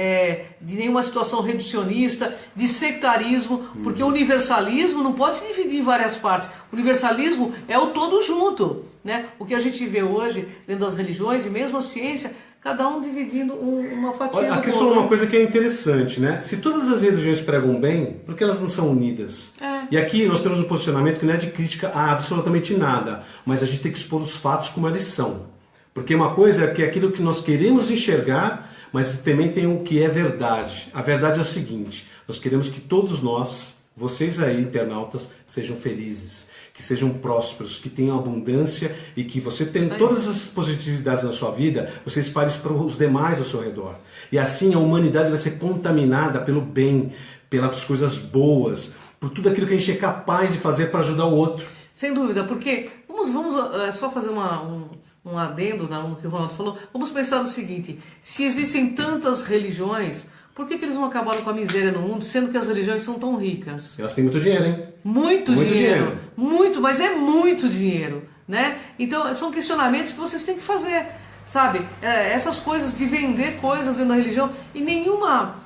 de nenhuma situação reducionista, de sectarismo, porque o universalismo não pode se dividir em várias partes. O universalismo é o todo junto, né? O que a gente vê hoje dentro das religiões e mesmo a ciência, cada um dividindo uma fatia. Olha, aqui você falou uma coisa que é interessante, né? Se todas as religiões pregam bem, por que elas não são unidas? E aqui nós temos um posicionamento que não é de crítica a absolutamente nada, mas a gente tem que expor os fatos como eles são. Porque uma coisa é que é aquilo que nós queremos enxergar, mas também tem o que é verdade. A verdade é o seguinte: nós queremos que todos nós, vocês aí, internautas, sejam felizes, que sejam prósperos, que tenham abundância e que você tenha todas as positividades na sua vida, você espalhe isso para os demais ao seu redor. E assim a humanidade vai ser contaminada pelo bem, pelas coisas boas, por tudo aquilo que a gente é capaz de fazer para ajudar o outro. Sem dúvida, porque vamos só fazer um adendo no que o Ronaldo falou. Vamos pensar no seguinte: se existem tantas religiões, por que eles não acabaram com a miséria no mundo, sendo que as religiões são tão ricas? Elas têm muito dinheiro, hein? Muito dinheiro. Muito, mas é muito dinheiro, né? Então são questionamentos que vocês têm que fazer, sabe? Essas coisas de vender coisas dentro da religião, e nenhuma...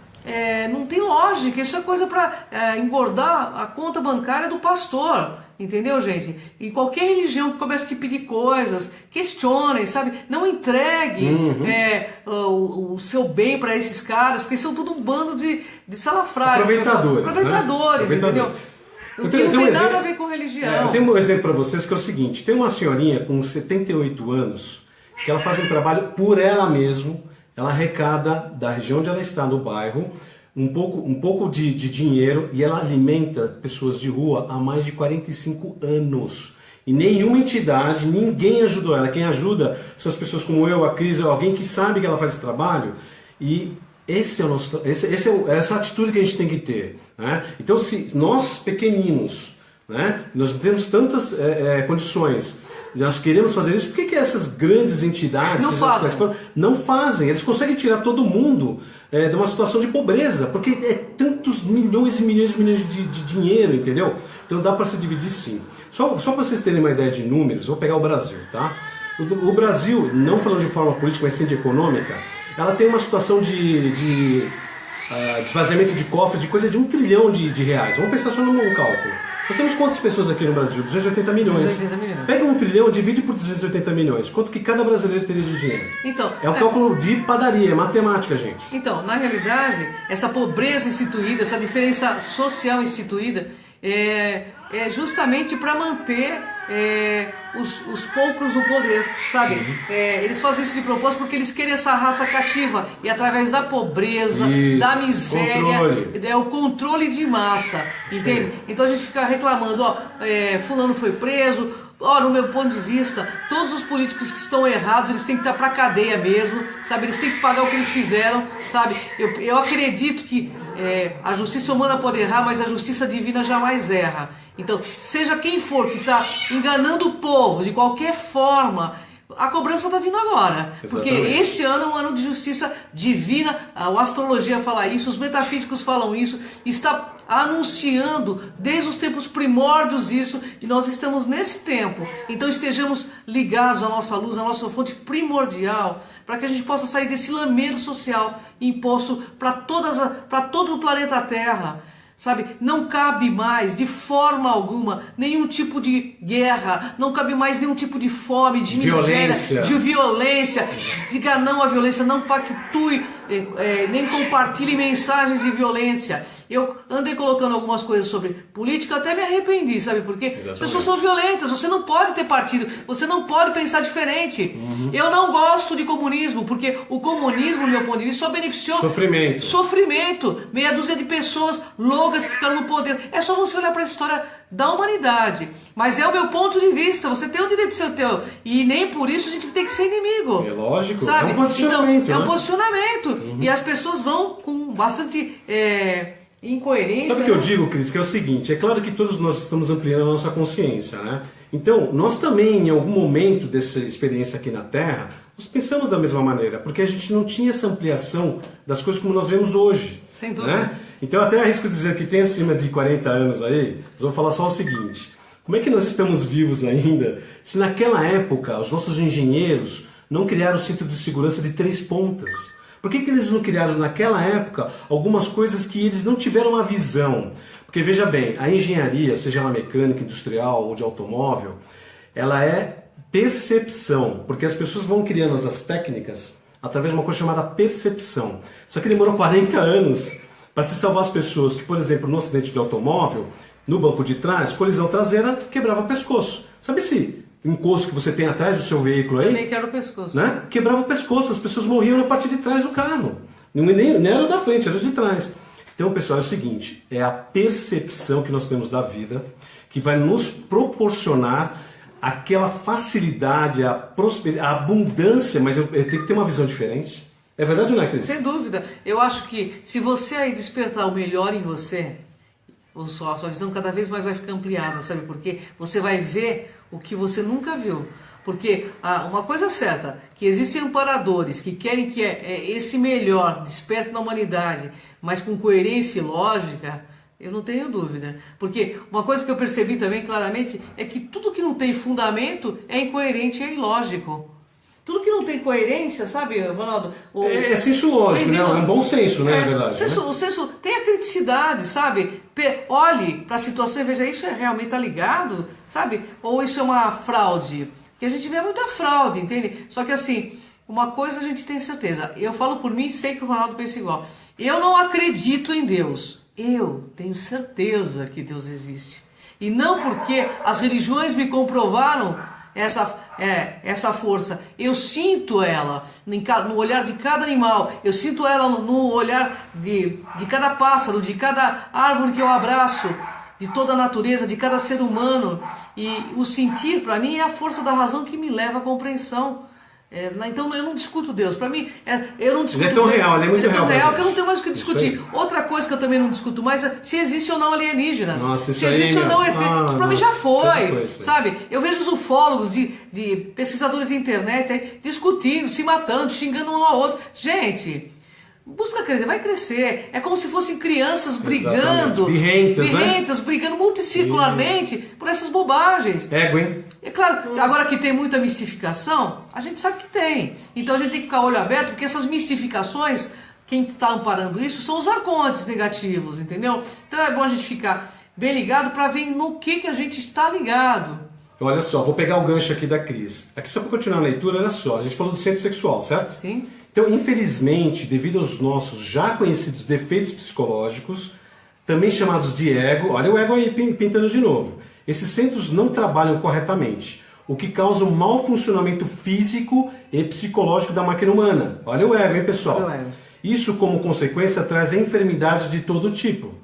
não tem lógica, isso é coisa para engordar a conta bancária do pastor, entendeu, gente? E qualquer religião que comece a te pedir coisas, questionem, sabe? Não entreguem o seu bem para esses caras, porque são tudo um bando de salafrários. Aproveitadores, né? Entendeu? Não tem nada a ver com religião. Eu tenho um exemplo para vocês que é o seguinte: tem uma senhorinha com 78 anos que ela faz um trabalho por ela mesma. Ela arrecada da região onde ela está, no bairro, um pouco de dinheiro, e ela alimenta pessoas de rua há mais de 45 anos. E nenhuma entidade, ninguém ajudou ela. Quem ajuda são as pessoas como eu, a Cris, alguém que sabe que ela faz esse trabalho. E essa é a atitude que a gente tem que ter, né? Então, se nós pequeninos, né, nós temos tantas condições, nós queremos fazer isso, por que essas grandes entidades não fazem? Eles conseguem tirar todo mundo de uma situação de pobreza, porque é tantos milhões e milhões e milhões de dinheiro, entendeu? Então dá para se dividir sim. Só para vocês terem uma ideia de números, vou pegar o Brasil, tá? O Brasil, não falando de forma política, mas sim de econômica, ela tem uma situação de esvaziamento de cofre de coisa de 1 trilhão de reais. Vamos pensar só num cálculo. Nós temos quantas pessoas aqui no Brasil? 280 milhões. 280 milhões. Pega 1 trilhão, divide por 280 milhões. Quanto que cada brasileiro teria de dinheiro? Então, é um cálculo de padaria, é matemática, gente. Então, na realidade, essa pobreza instituída, essa diferença social instituída, é justamente para manter os poucos no poder, sabe? Eles fazem isso de propósito porque eles querem essa raça cativa e através da pobreza, da miséria, é o controle de massa, entende? Então a gente fica reclamando, fulano foi preso. No meu ponto de vista, todos os políticos que estão errados, eles têm que estar pra cadeia mesmo, sabe? Eles têm que pagar o que eles fizeram, sabe? Eu acredito que a justiça humana pode errar, mas a justiça divina jamais erra. Então, seja quem for que está enganando o povo de qualquer forma, a cobrança está vindo agora. Exatamente. Porque esse ano é um ano de justiça divina, a astrologia fala isso, os metafísicos falam isso, está anunciando desde os tempos primórdios isso, e nós estamos nesse tempo. Então estejamos ligados à nossa luz, à nossa fonte primordial, para que a gente possa sair desse lameiro social imposto para todo o planeta Terra. Sabe, não cabe mais de forma alguma nenhum tipo de guerra, não cabe mais nenhum tipo de fome, de miséria, de violência. Diga não à violência, não pactue, nem compartilhe mensagens de violência. Eu andei colocando algumas coisas sobre política, até me arrependi, sabe por quê? Exatamente. As pessoas são violentas, você não pode ter partido, você não pode pensar diferente. Eu não gosto de comunismo, porque o comunismo, do meu ponto de vista, só beneficiou sofrimento, meia dúzia de pessoas loucas que ficaram no poder. É só você olhar para a história da humanidade. Mas é o meu ponto de vista, você tem o direito de ser o teu. E nem por isso a gente tem que ser inimigo. É lógico, sabe? É um posicionamento. Então, é um posicionamento. E as pessoas vão com bastante incoerência. Sabe o que eu digo, Cris? Que é o seguinte, é claro que todos nós estamos ampliando a nossa consciência, né? Então, nós também, em algum momento dessa experiência aqui na Terra, nós pensamos da mesma maneira, porque a gente não tinha essa ampliação das coisas como nós vemos hoje. Sem dúvida. Né? Então, até arrisco dizer que tem acima de 40 anos aí, nós vamos falar só o seguinte, como é que nós estamos vivos ainda se naquela época os nossos engenheiros não criaram o cinto de segurança de 3 pontas? Por que eles não criaram naquela época algumas coisas que eles não tiveram a visão? Porque veja bem, a engenharia, seja ela mecânica, industrial ou de automóvel, ela é percepção, porque as pessoas vão criando as técnicas através de uma coisa chamada percepção. Só que demorou 40 anos para se salvar as pessoas que, por exemplo, no acidente de automóvel, no banco de trás, colisão traseira, quebrava o pescoço. Sabe esse encosto que você tem atrás do seu veículo aí? Nem quebra o pescoço. Né? Quebrava o pescoço, as pessoas morriam na parte de trás do carro. Nem era o da frente, era o de trás. Então, pessoal, é o seguinte, é a percepção que nós temos da vida que vai nos proporcionar aquela facilidade, a abundância, mas eu tenho que ter uma visão diferente. É verdade ou não é, Cris? Sem dúvida. Eu acho que se você aí despertar o melhor em você, a sua visão cada vez mais vai ficar ampliada, sabe por quê? Você vai ver o que você nunca viu. Porque uma coisa é certa, que existem amparadores que querem que esse melhor desperte na humanidade, mas com coerência e lógica, eu não tenho dúvida. Porque uma coisa que eu percebi também claramente é que tudo que não tem fundamento é incoerente e é ilógico. Tudo que não tem coerência, sabe, Ronaldo? É senso lógico, né? É um bom senso, né, na verdade. O senso tem a criticidade, sabe? Olhe para a situação e veja, isso realmente está ligado, sabe? Ou isso é uma fraude? Porque a gente vê muita fraude, entende? Só que assim, uma coisa a gente tem certeza. Eu falo por mim, sei que o Ronaldo pensa igual. Eu não acredito em Deus. Eu tenho certeza que Deus existe. E não porque as religiões me comprovaram essa força. Eu sinto ela no olhar de cada animal. Eu sinto ela no olhar de cada pássaro, de cada árvore que eu abraço, de toda a natureza, de cada ser humano. E o sentir, para mim, é a força da razão que me leva à compreensão. Então eu não discuto Deus. Para mim, eu não discuto. Ele é tão real, ele é muito real. Real que eu não tenho mais o que discutir. Outra coisa que eu também não discuto mais é se existe ou não alienígenas. Nossa, isso se existe ou não ET. Para mim já foi. Sabe? Eu vejo os ufólogos de pesquisadores de internet aí, discutindo, se matando, xingando um ao outro. Gente, Busca crescer, vai crescer. É como se fossem crianças Exatamente. brigando, Birrentas, né? brigando multicircularmente por essas bobagens. Ego, hein? É claro, agora que tem muita mistificação, a gente sabe que tem. Então a gente tem que ficar olho aberto, porque essas mistificações, quem está amparando isso são os arcontes negativos, entendeu? Então é bom a gente ficar bem ligado para ver no que a gente está ligado. Olha só, vou pegar o gancho aqui da Cris. Aqui só para continuar a leitura, olha só, a gente falou do centro sexual, certo? Sim. Então, infelizmente, devido aos nossos já conhecidos defeitos psicológicos, também chamados de ego, olha o ego aí pintando de novo, esses centros não trabalham corretamente, o que causa um mau funcionamento físico e psicológico da máquina humana. Olha o ego, hein, pessoal? Olha o ego. Isso, como consequência, traz enfermidades de todo tipo.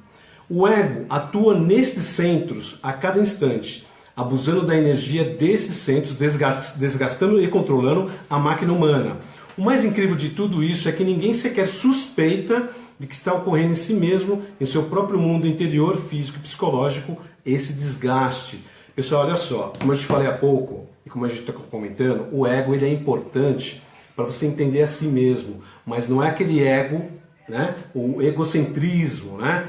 O ego atua nestes centros a cada instante, abusando da energia desses centros, desgastando e controlando a máquina humana. O mais incrível de tudo isso é que ninguém sequer suspeita de que está ocorrendo em si mesmo, em seu próprio mundo interior, físico e psicológico, esse desgaste. Pessoal, olha só, como eu te falei há pouco, e como a gente está comentando, o ego ele é importante para você entender a si mesmo, mas não é aquele ego, né? O egocentrismo, né?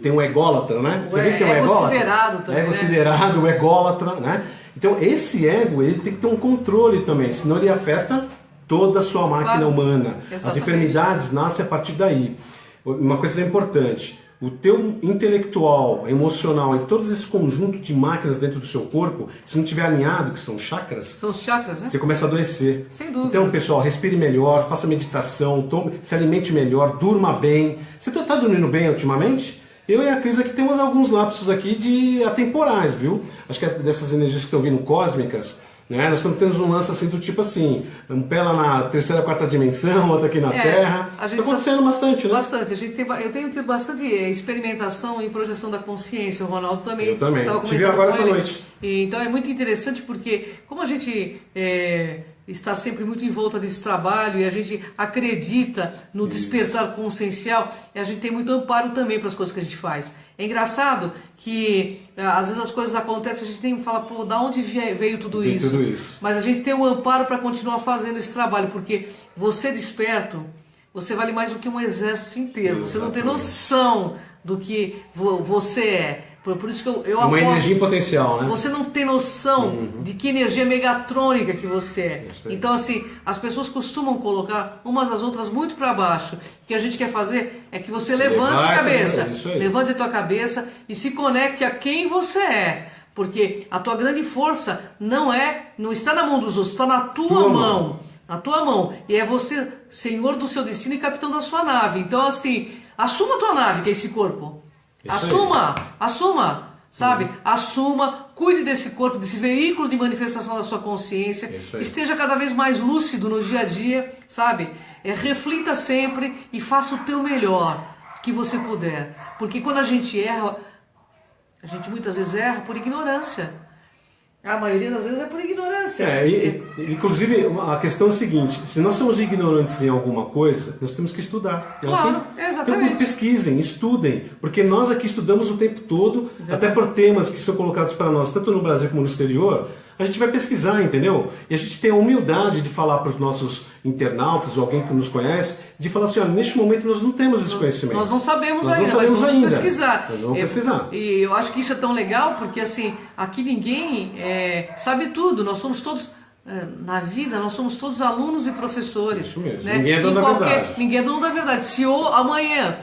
Tem um ególatra, né? Você vê que tem um ególatra? Também, ego-siderado, o ególatra, né? Então esse ego ele tem que ter um controle também, senão ele afeta toda a sua máquina humana. Exatamente. As enfermidades nascem a partir daí. Uma coisa importante, o teu intelectual, emocional e todo esse conjunto de máquinas dentro do seu corpo, se não estiver alinhado, que são chakras, são os chakras, né? Você começa a adoecer. Sem dúvida. Então, pessoal, respire melhor, faça meditação, se alimente melhor, durma bem. Você está dormindo bem ultimamente? Eu e a Cris aqui temos alguns lapsos aqui de atemporais, viu? Acho que é dessas energias que estão vindo cósmicas, né? Nós estamos tendo um lance assim do tipo assim, um pé lá na terceira, quarta dimensão, outro aqui na Terra. Está acontecendo bastante, né? Bastante. Eu tenho tido bastante experimentação e projeção da consciência. O Ronaldo também. Eu também. Tive agora essa noite. Então é muito interessante porque, como a gente está sempre muito em volta desse trabalho e a gente acredita no despertar consciencial, e a gente tem muito amparo também para as coisas que a gente faz. É engraçado que às vezes as coisas acontecem, a gente tem que falar, pô, da onde veio tudo isso? Mas a gente tem um amparo para continuar fazendo esse trabalho, porque você desperto, você vale mais do que um exército inteiro. Exatamente. Você não tem noção do que você é. Por isso que eu uma energia em potencial, né? Você não tem noção de que energia megatrônica que você é. Então, assim, as pessoas costumam colocar umas às outras muito para baixo. O que a gente quer fazer é que você levante a cabeça, levante a tua cabeça e se conecte a quem você é. Porque a tua grande força não está na mão dos outros, está na tua mão. Na tua mão. E é você, senhor do seu destino e capitão da sua nave. Então, assim, assuma a tua nave, que é esse corpo. Assuma, sabe? Assuma, cuide desse corpo, desse veículo de manifestação da sua consciência, esteja cada vez mais lúcido no dia a dia, sabe? Reflita sempre e faça o teu melhor que você puder, porque quando a gente erra, a gente muitas vezes erra por ignorância. A maioria das vezes é por ignorância. Inclusive, a questão é a seguinte, se nós somos ignorantes em alguma coisa, nós temos que estudar. Claro, exatamente. Então, pesquisem, estudem, porque nós aqui estudamos o tempo todo, até por temas que são colocados para nós, tanto no Brasil como no exterior, a gente vai pesquisar, entendeu? E a gente tem a humildade de falar para os nossos internautas, ou alguém que nos conhece, de falar assim, olha, neste momento nós não temos esse conhecimento. Nós não sabemos ainda, mas vamos pesquisar. Nós vamos pesquisar. E eu acho que isso é tão legal, porque assim, aqui ninguém sabe tudo, nós somos todos... Na vida, nós somos todos alunos e professores. Isso mesmo. Né? Ninguém é dono da verdade. Ninguém é dono da verdade. Se amanhã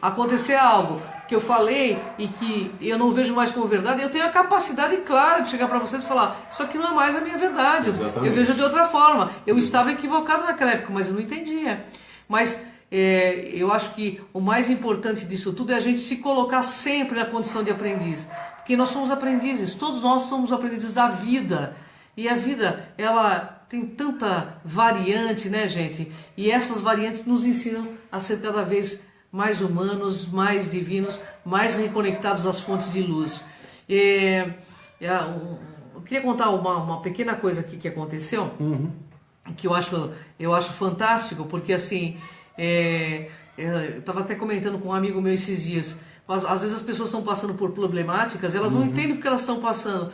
acontecer algo que eu falei e que eu não vejo mais como verdade, eu tenho a capacidade clara de chegar para vocês e falar, isso aqui não é mais a minha verdade. Exatamente. Eu vejo de outra forma. Eu estava equivocado naquela época, mas eu não entendia. Mas eu acho que o mais importante disso tudo é a gente se colocar sempre na condição de aprendiz. Porque nós somos aprendizes, todos nós somos aprendizes da vida. E a vida, ela tem tanta variante, né, gente? E essas variantes nos ensinam a ser cada vez mais humanos, mais divinos, mais reconectados às fontes de luz. Eu queria contar uma pequena coisa aqui que aconteceu, que eu acho fantástico, porque assim, eu estava até comentando com um amigo meu esses dias. Às vezes as pessoas estão passando por problemáticas, elas não entendem porque elas estão passando.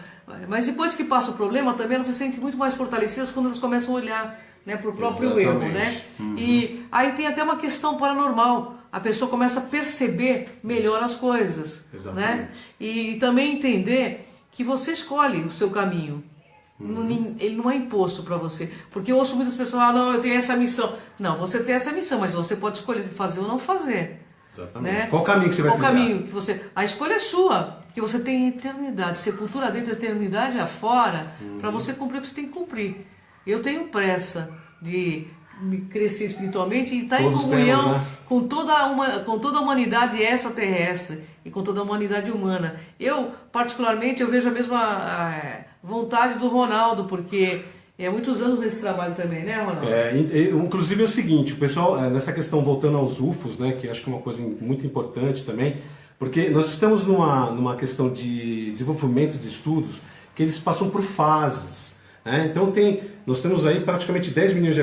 Mas depois que passa o problema, também elas se sentem muito mais fortalecidas quando elas começam a olhar né, para o próprio erro, né? E aí tem até uma questão paranormal. A pessoa começa a perceber melhor as coisas, né? E também entender que você escolhe o seu caminho. Ele não é imposto para você. Porque eu ouço muitas pessoas falar, não, eu tenho essa missão. Não, você tem essa missão, mas você pode escolher fazer ou não fazer. Exatamente. Né? Qual caminho que você vai trilhar? Qual caminho que você... A escolha é sua, porque você tem eternidade, sepultura dentro, eternidade afora, para você cumprir o que você tem que cumprir. Eu tenho pressa de crescer espiritualmente e estar em comunhão temos, né? com toda a humanidade extraterrestre e com toda a humanidade humana. Eu, particularmente, eu vejo a mesma vontade do Ronaldo, porque muitos anos nesse trabalho também, né, Ronaldo? Inclusive é o seguinte, o pessoal, nessa questão, voltando aos UFOs, né, que acho que é uma coisa muito importante também, porque nós estamos numa questão de desenvolvimento de estudos que eles passam por fases. Então nós temos aí praticamente 10 milhões de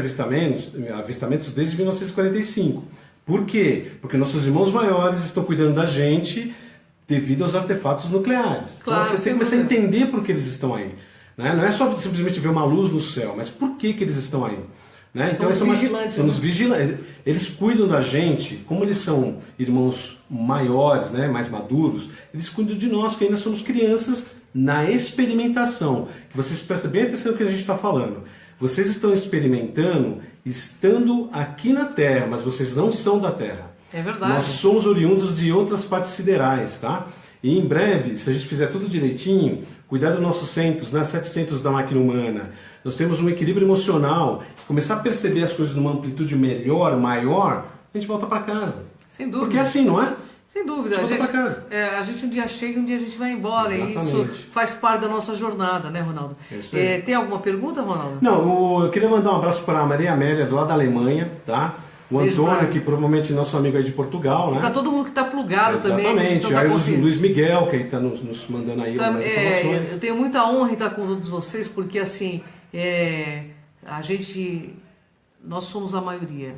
avistamentos desde 1945. Por quê? Porque nossos irmãos maiores estão cuidando da gente devido aos artefatos nucleares. Claro, então você tem que começar a entender por que eles estão aí. Não é só simplesmente ver uma luz no céu, mas por que eles estão aí. Então são vigilantes. São os vigilantes. Eles cuidam da gente, como eles são irmãos maiores, mais maduros, eles cuidam de nós, que ainda somos crianças, na experimentação, que vocês prestem bem atenção no que a gente está falando. Vocês estão experimentando estando aqui na Terra, mas vocês não são da Terra. É verdade. Nós somos oriundos de outras partes siderais, tá? E em breve, se a gente fizer tudo direitinho, cuidar dos nossos centros, 7 centros da máquina humana, nós temos um equilíbrio emocional, começar a perceber as coisas numa amplitude maior, a gente volta para casa. Sem dúvida. Porque é assim, não é? Sem dúvida. A gente um dia chega e um dia a gente vai embora. Exatamente. E isso faz parte da nossa jornada, né, Ronaldo? Tem alguma pergunta, Ronaldo? Não, eu queria mandar um abraço para a Maria Amélia, do lado da Alemanha, tá? O Antônio, que provavelmente é nosso amigo aí de Portugal, né? Para todo mundo que está plugado também. Exatamente. Aí o Luiz Miguel, que está nos mandando aí algumas informações. Eu tenho muita honra em estar com todos vocês, porque assim, nós somos a maioria.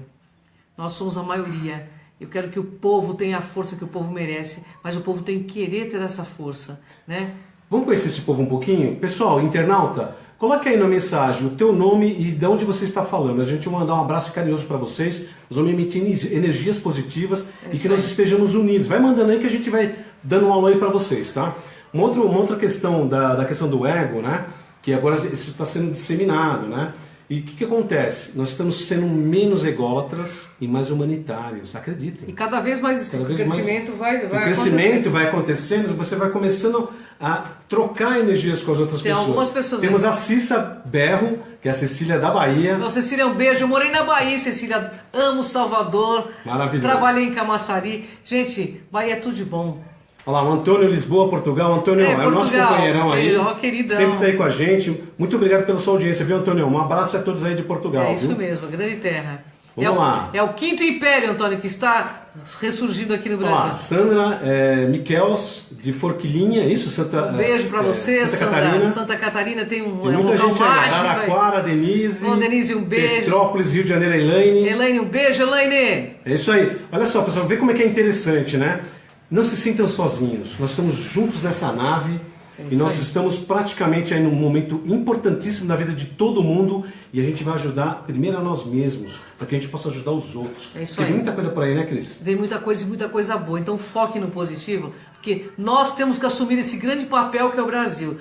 Nós somos a maioria. Eu quero que o povo tenha a força que o povo merece, mas o povo tem que querer ter essa força, né? Vamos conhecer esse povo um pouquinho? Pessoal, internauta, coloque aí na mensagem o teu nome e de onde você está falando. A gente vai mandar um abraço carinhoso para vocês. Nós vamos emitir energias positivas e que nós estejamos unidos. Vai mandando aí que a gente vai dando um alô aí para vocês, tá? Uma outra questão da questão do ego, né? Que agora isso está sendo disseminado, né? E o que acontece? Nós estamos sendo menos ególatras e mais humanitários, acreditem. E cada vez mais o crescimento vai vai acontecendo, você vai começando a trocar energias com as outras pessoas. Algumas pessoas. Temos a Cissa Berro, que é a Cecília da Bahia. Cecília, um beijo. Eu morei na Bahia, Cecília. Amo Salvador. Maravilhoso. Trabalhei em Camaçari. Gente, Bahia é tudo de bom. Olha lá, o Antônio Lisboa, Portugal. Antônio é o nosso companheirão aí. Queridão. Sempre está aí com a gente. Muito obrigado pela sua audiência, viu, Antônio? Um abraço a todos aí de Portugal. É isso mesmo, a grande terra. Vamos lá. É o quinto império, Antônio, que está ressurgindo aqui no Brasil. Olha lá, Sandra Miquels, de Forquilinha, isso? Um beijo para você, Santa Catarina. Santa Catarina tem muita gente aí. Araraquara, Denise. Denise, um beijo. Petrópolis, Rio de Janeiro, Elaine. Elaine, um beijo, Elaine. É isso aí. Olha só, pessoal, vê como é que é interessante, né? Não se sintam sozinhos. Nós estamos juntos nessa nave e nós estamos praticamente aí num momento importantíssimo na vida de todo mundo e a gente vai ajudar primeiro a nós mesmos, para que a gente possa ajudar os outros. É isso Tem aí. muita coisa por aí, né, Cris? Tem muita coisa e muita coisa boa. Então foque no positivo, porque nós temos que assumir esse grande papel que é o Brasil.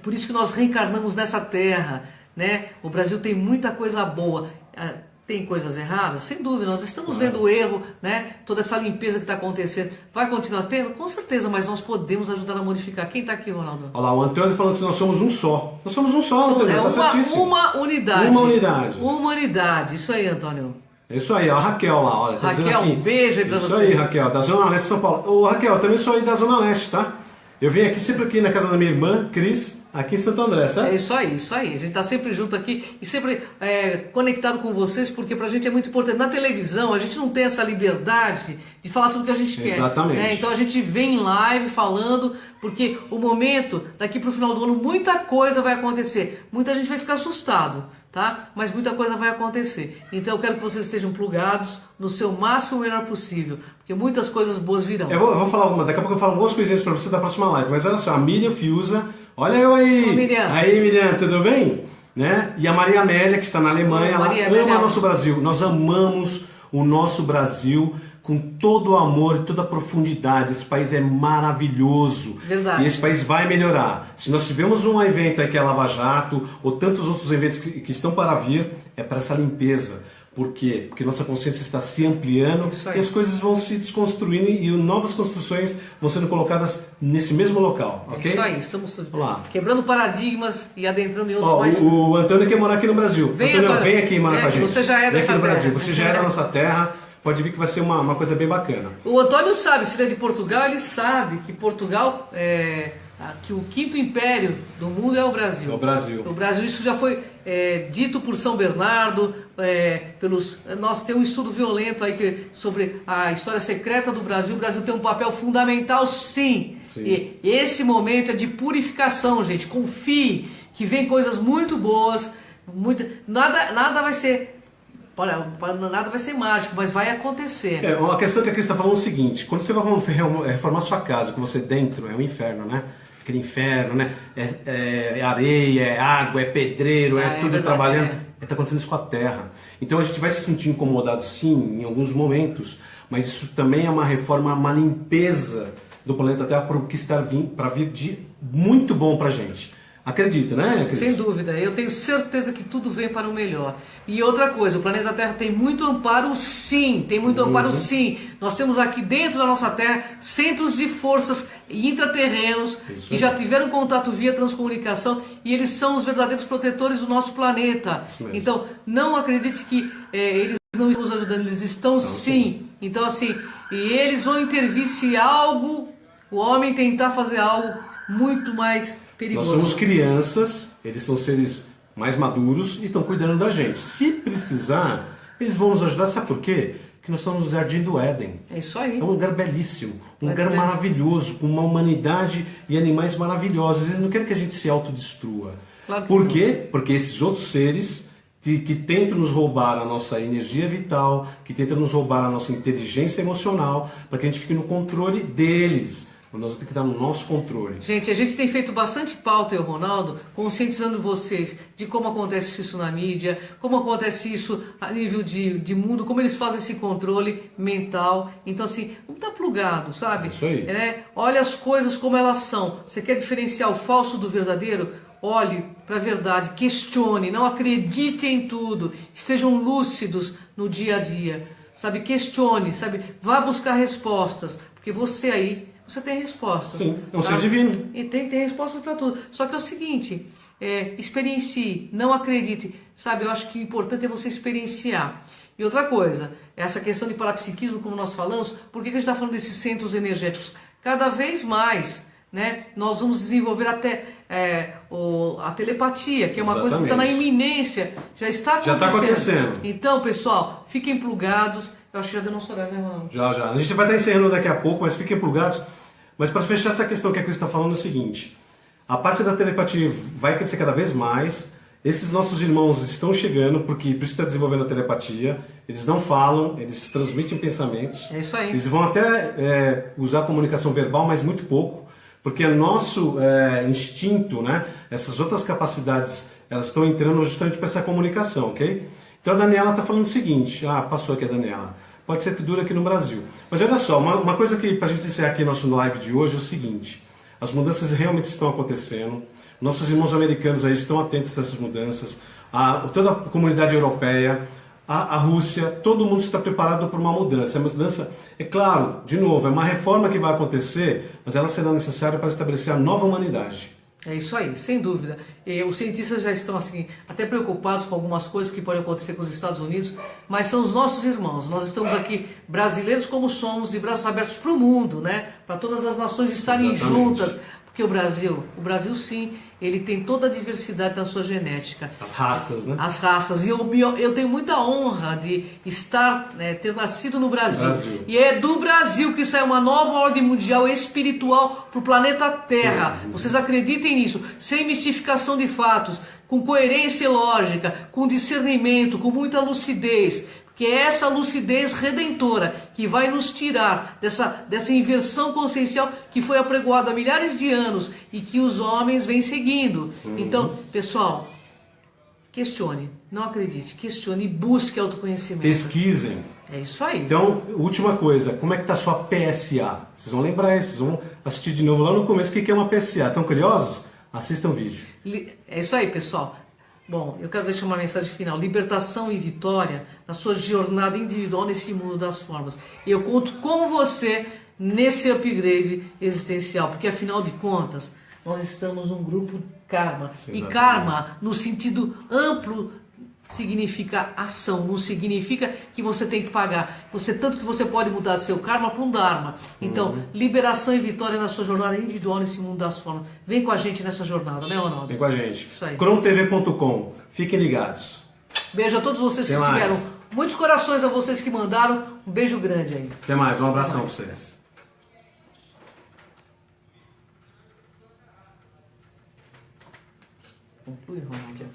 Por isso que nós reencarnamos nessa terra, né? O Brasil tem muita coisa boa. Tem coisas erradas? Sem dúvida, nós estamos vendo o erro, né? Toda essa limpeza que está acontecendo. Vai continuar tendo? Com certeza, mas nós podemos ajudar a modificar. Quem está aqui, Ronaldo? Olha lá, o Antônio falando que nós somos um só. Nós somos um só, Antônio, tá certíssimo. Uma unidade. Uma unidade. Uma unidade, isso aí, Antônio. É isso aí, ó, a Raquel lá, olha, tá Raquel, dizendo aqui. Um beijo aí pra você. Isso aí, Raquel, da Zona Leste de São Paulo. Ô, Raquel, eu também sou aí da Zona Leste, tá? Eu venho aqui sempre aqui na casa da minha irmã, Cris, aqui em Santo André, certo? É isso aí, isso aí. A gente está sempre junto aqui e sempre conectado com vocês, porque pra gente é muito importante. Na televisão, a gente não tem essa liberdade de falar tudo que a gente quer. Exatamente. Né? Então a gente vem em live falando, porque o momento, daqui pro final do ano, muita coisa vai acontecer. Muita gente vai ficar assustado, tá? Mas muita coisa vai acontecer. Então eu quero que vocês estejam plugados no seu máximo melhor possível, porque muitas coisas boas virão. Eu vou falar alguma, daqui a pouco eu falo algumas coisinhas pra você da próxima live, mas olha só, a Miriam Fiuza, olha eu aí! Ô, Miriam. Aí, Miriam, tudo bem? né? E a Maria Amélia, que está na Alemanha, ela ama o nosso Brasil. Nós amamos o nosso Brasil com todo o amor e toda a profundidade. Esse país é maravilhoso. Verdade. E esse país vai melhorar. Se nós tivermos um evento aí que é Lava Jato, ou tantos outros eventos que estão para vir, é para essa limpeza. Por quê? Porque nossa consciência está se ampliando e as coisas vão se desconstruindo e novas construções vão sendo colocadas nesse mesmo local, ok? Isso aí, estamos quebrando paradigmas e adentrando em outros mais... O Antônio quer morar aqui no Brasil. Antônio, vem aqui morar com a gente. Você já é dessa terra. Brasil. Você já é da nossa terra. Pode vir que vai ser uma coisa bem bacana. O Antônio sabe, se ele é de Portugal, ele sabe que Portugal que o quinto império do mundo é o Brasil. É o Brasil. O Brasil, isso já foi dito por São Bernardo, nós temos um estudo violento aí sobre a história secreta do Brasil. O Brasil tem um papel fundamental, sim. E esse momento é de purificação, gente. Confie que vem coisas muito boas. Nada vai ser... nada vai ser mágico, mas vai acontecer. A questão que a Cris está falando é o seguinte: quando você vai reformar sua casa, com você dentro, é um inferno, né? Aquele inferno, né? É areia, é água, é pedreiro, tudo verdade, trabalhando. Está acontecendo isso com a terra. Então a gente vai se sentir incomodado, sim, em alguns momentos, mas isso também é uma reforma, uma limpeza do planeta Terra para o que está para vir de muito bom para a gente. Acredito, né, Cris? Sem dúvida, eu tenho certeza que tudo vem para o melhor. E outra coisa, o planeta Terra tem muito amparo, sim, amparo, sim. Nós temos aqui dentro da nossa Terra centros de forças intraterrenos que já tiveram contato via transcomunicação e eles são os verdadeiros protetores do nosso planeta. Então, não acredite que eles não estão nos ajudando, eles estão sim. Então, assim, e eles vão intervir se o homem tentar fazer algo muito mais perigoso. Nós somos crianças, eles são seres mais maduros e estão cuidando da gente. Se precisar, eles vão nos ajudar. Sabe por quê? Porque nós estamos no Jardim do Éden. É isso aí. É um lugar belíssimo, um lugar maravilhoso, com uma humanidade e animais maravilhosos. Eles não querem que a gente se autodestrua. Claro que por quê? Porque esses outros seres que tentam nos roubar a nossa energia vital, que tentam nos roubar a nossa inteligência emocional, para que a gente fique no controle deles. Nós vamos ter que estar no nosso controle. Gente, a gente tem feito bastante pauta, eu, Ronaldo, conscientizando vocês de como acontece isso na mídia, como acontece isso a nível de mundo, como eles fazem esse controle mental. Então, assim, vamos estar plugado, sabe? Isso aí. Olha as coisas como elas são. Você quer diferenciar o falso do verdadeiro? Olhe para a verdade, questione, não acredite em tudo. Estejam lúcidos no dia a dia, sabe? Questione, sabe? Vá buscar respostas, porque você tem respostas. Sim, é um ser divino. E tem que ter respostas para tudo. Só que é o seguinte, experiencie, não acredite. Sabe, eu acho que o importante é você experienciar. E outra coisa, essa questão de parapsiquismo, como nós falamos, por que a gente está falando desses centros energéticos? Cada vez mais, né, nós vamos desenvolver até a telepatia, que é uma coisa que está na iminência, já está acontecendo. Já está acontecendo. Então, pessoal, fiquem plugados. Eu acho que já deu nosso horário, né, Ronaldo? Já. A gente vai estar encerrando daqui a pouco, mas fiquem plugados. Mas para fechar essa questão que a Cris está falando é o seguinte: a parte da telepatia vai crescer cada vez mais. Esses nossos irmãos estão chegando, porque por isso está desenvolvendo a telepatia. Eles não falam, eles transmitem pensamentos. É isso aí. Eles vão até usar a comunicação verbal, mas muito pouco, porque é nosso instinto, né? Essas outras capacidades, elas estão entrando justamente para essa comunicação, ok? Então a Daniela está falando o seguinte: passou aqui a Daniela. Pode ser que dure aqui no Brasil. Mas olha só, uma coisa que para a gente encerrar aqui nosso live de hoje é o seguinte: as mudanças realmente estão acontecendo. Nossos irmãos americanos aí estão atentos a essas mudanças. Toda a comunidade europeia, a Rússia, todo mundo está preparado para uma mudança. A mudança, é claro, de novo, é uma reforma que vai acontecer, mas ela será necessária para estabelecer a nova humanidade. É isso aí, sem dúvida. Os cientistas já estão assim, até preocupados com algumas coisas que podem acontecer com os Estados Unidos, mas são os nossos irmãos. Nós estamos aqui, brasileiros como somos, de braços abertos para o mundo, né? Para todas as nações estarem juntas. Porque o Brasil sim, ele tem toda a diversidade da sua genética. As raças, né? As raças. E eu tenho muita honra de ter nascido no Brasil. E é do Brasil que sai uma nova ordem mundial espiritual para o planeta Terra. Vocês acreditem nisso, sem mistificação de fatos, com coerência e lógica, com discernimento, com muita lucidez. Que é essa lucidez redentora que vai nos tirar dessa inversão consciencial que foi apregoada há milhares de anos e que os homens vêm seguindo. Então, pessoal, Questione, não acredite, questione e busque autoconhecimento. Pesquisem. É isso aí. Então, última coisa, como é que tá a sua PSA? Vocês vão lembrar isso, vocês vão assistir de novo lá no começo o que é uma PSA. Estão curiosos? Assistam o vídeo. É isso aí, pessoal. Bom, eu quero deixar uma mensagem final. Libertação e vitória na sua jornada individual nesse mundo das formas. Eu conto com você nesse upgrade existencial, porque afinal de contas, nós estamos num grupo Karma. Exatamente. E Karma, no sentido amplo, significa ação, não significa que você tem que pagar. Tanto que você pode mudar seu karma para um dharma. Então, liberação e vitória na sua jornada individual nesse mundo das formas. Vem com a gente nessa jornada, né, Ronaldo? Vem com a gente. Isso aí. Crontv.com. Fiquem ligados. Beijo a todos vocês que Até mais. estiveram. Muitos corações a vocês que mandaram. Um beijo grande aí. Até mais, um abração para vocês. Conclui, Ronaldo.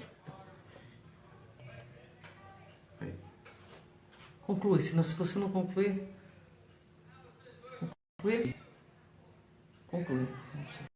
Conclui, senão se você não concluir. Conclui.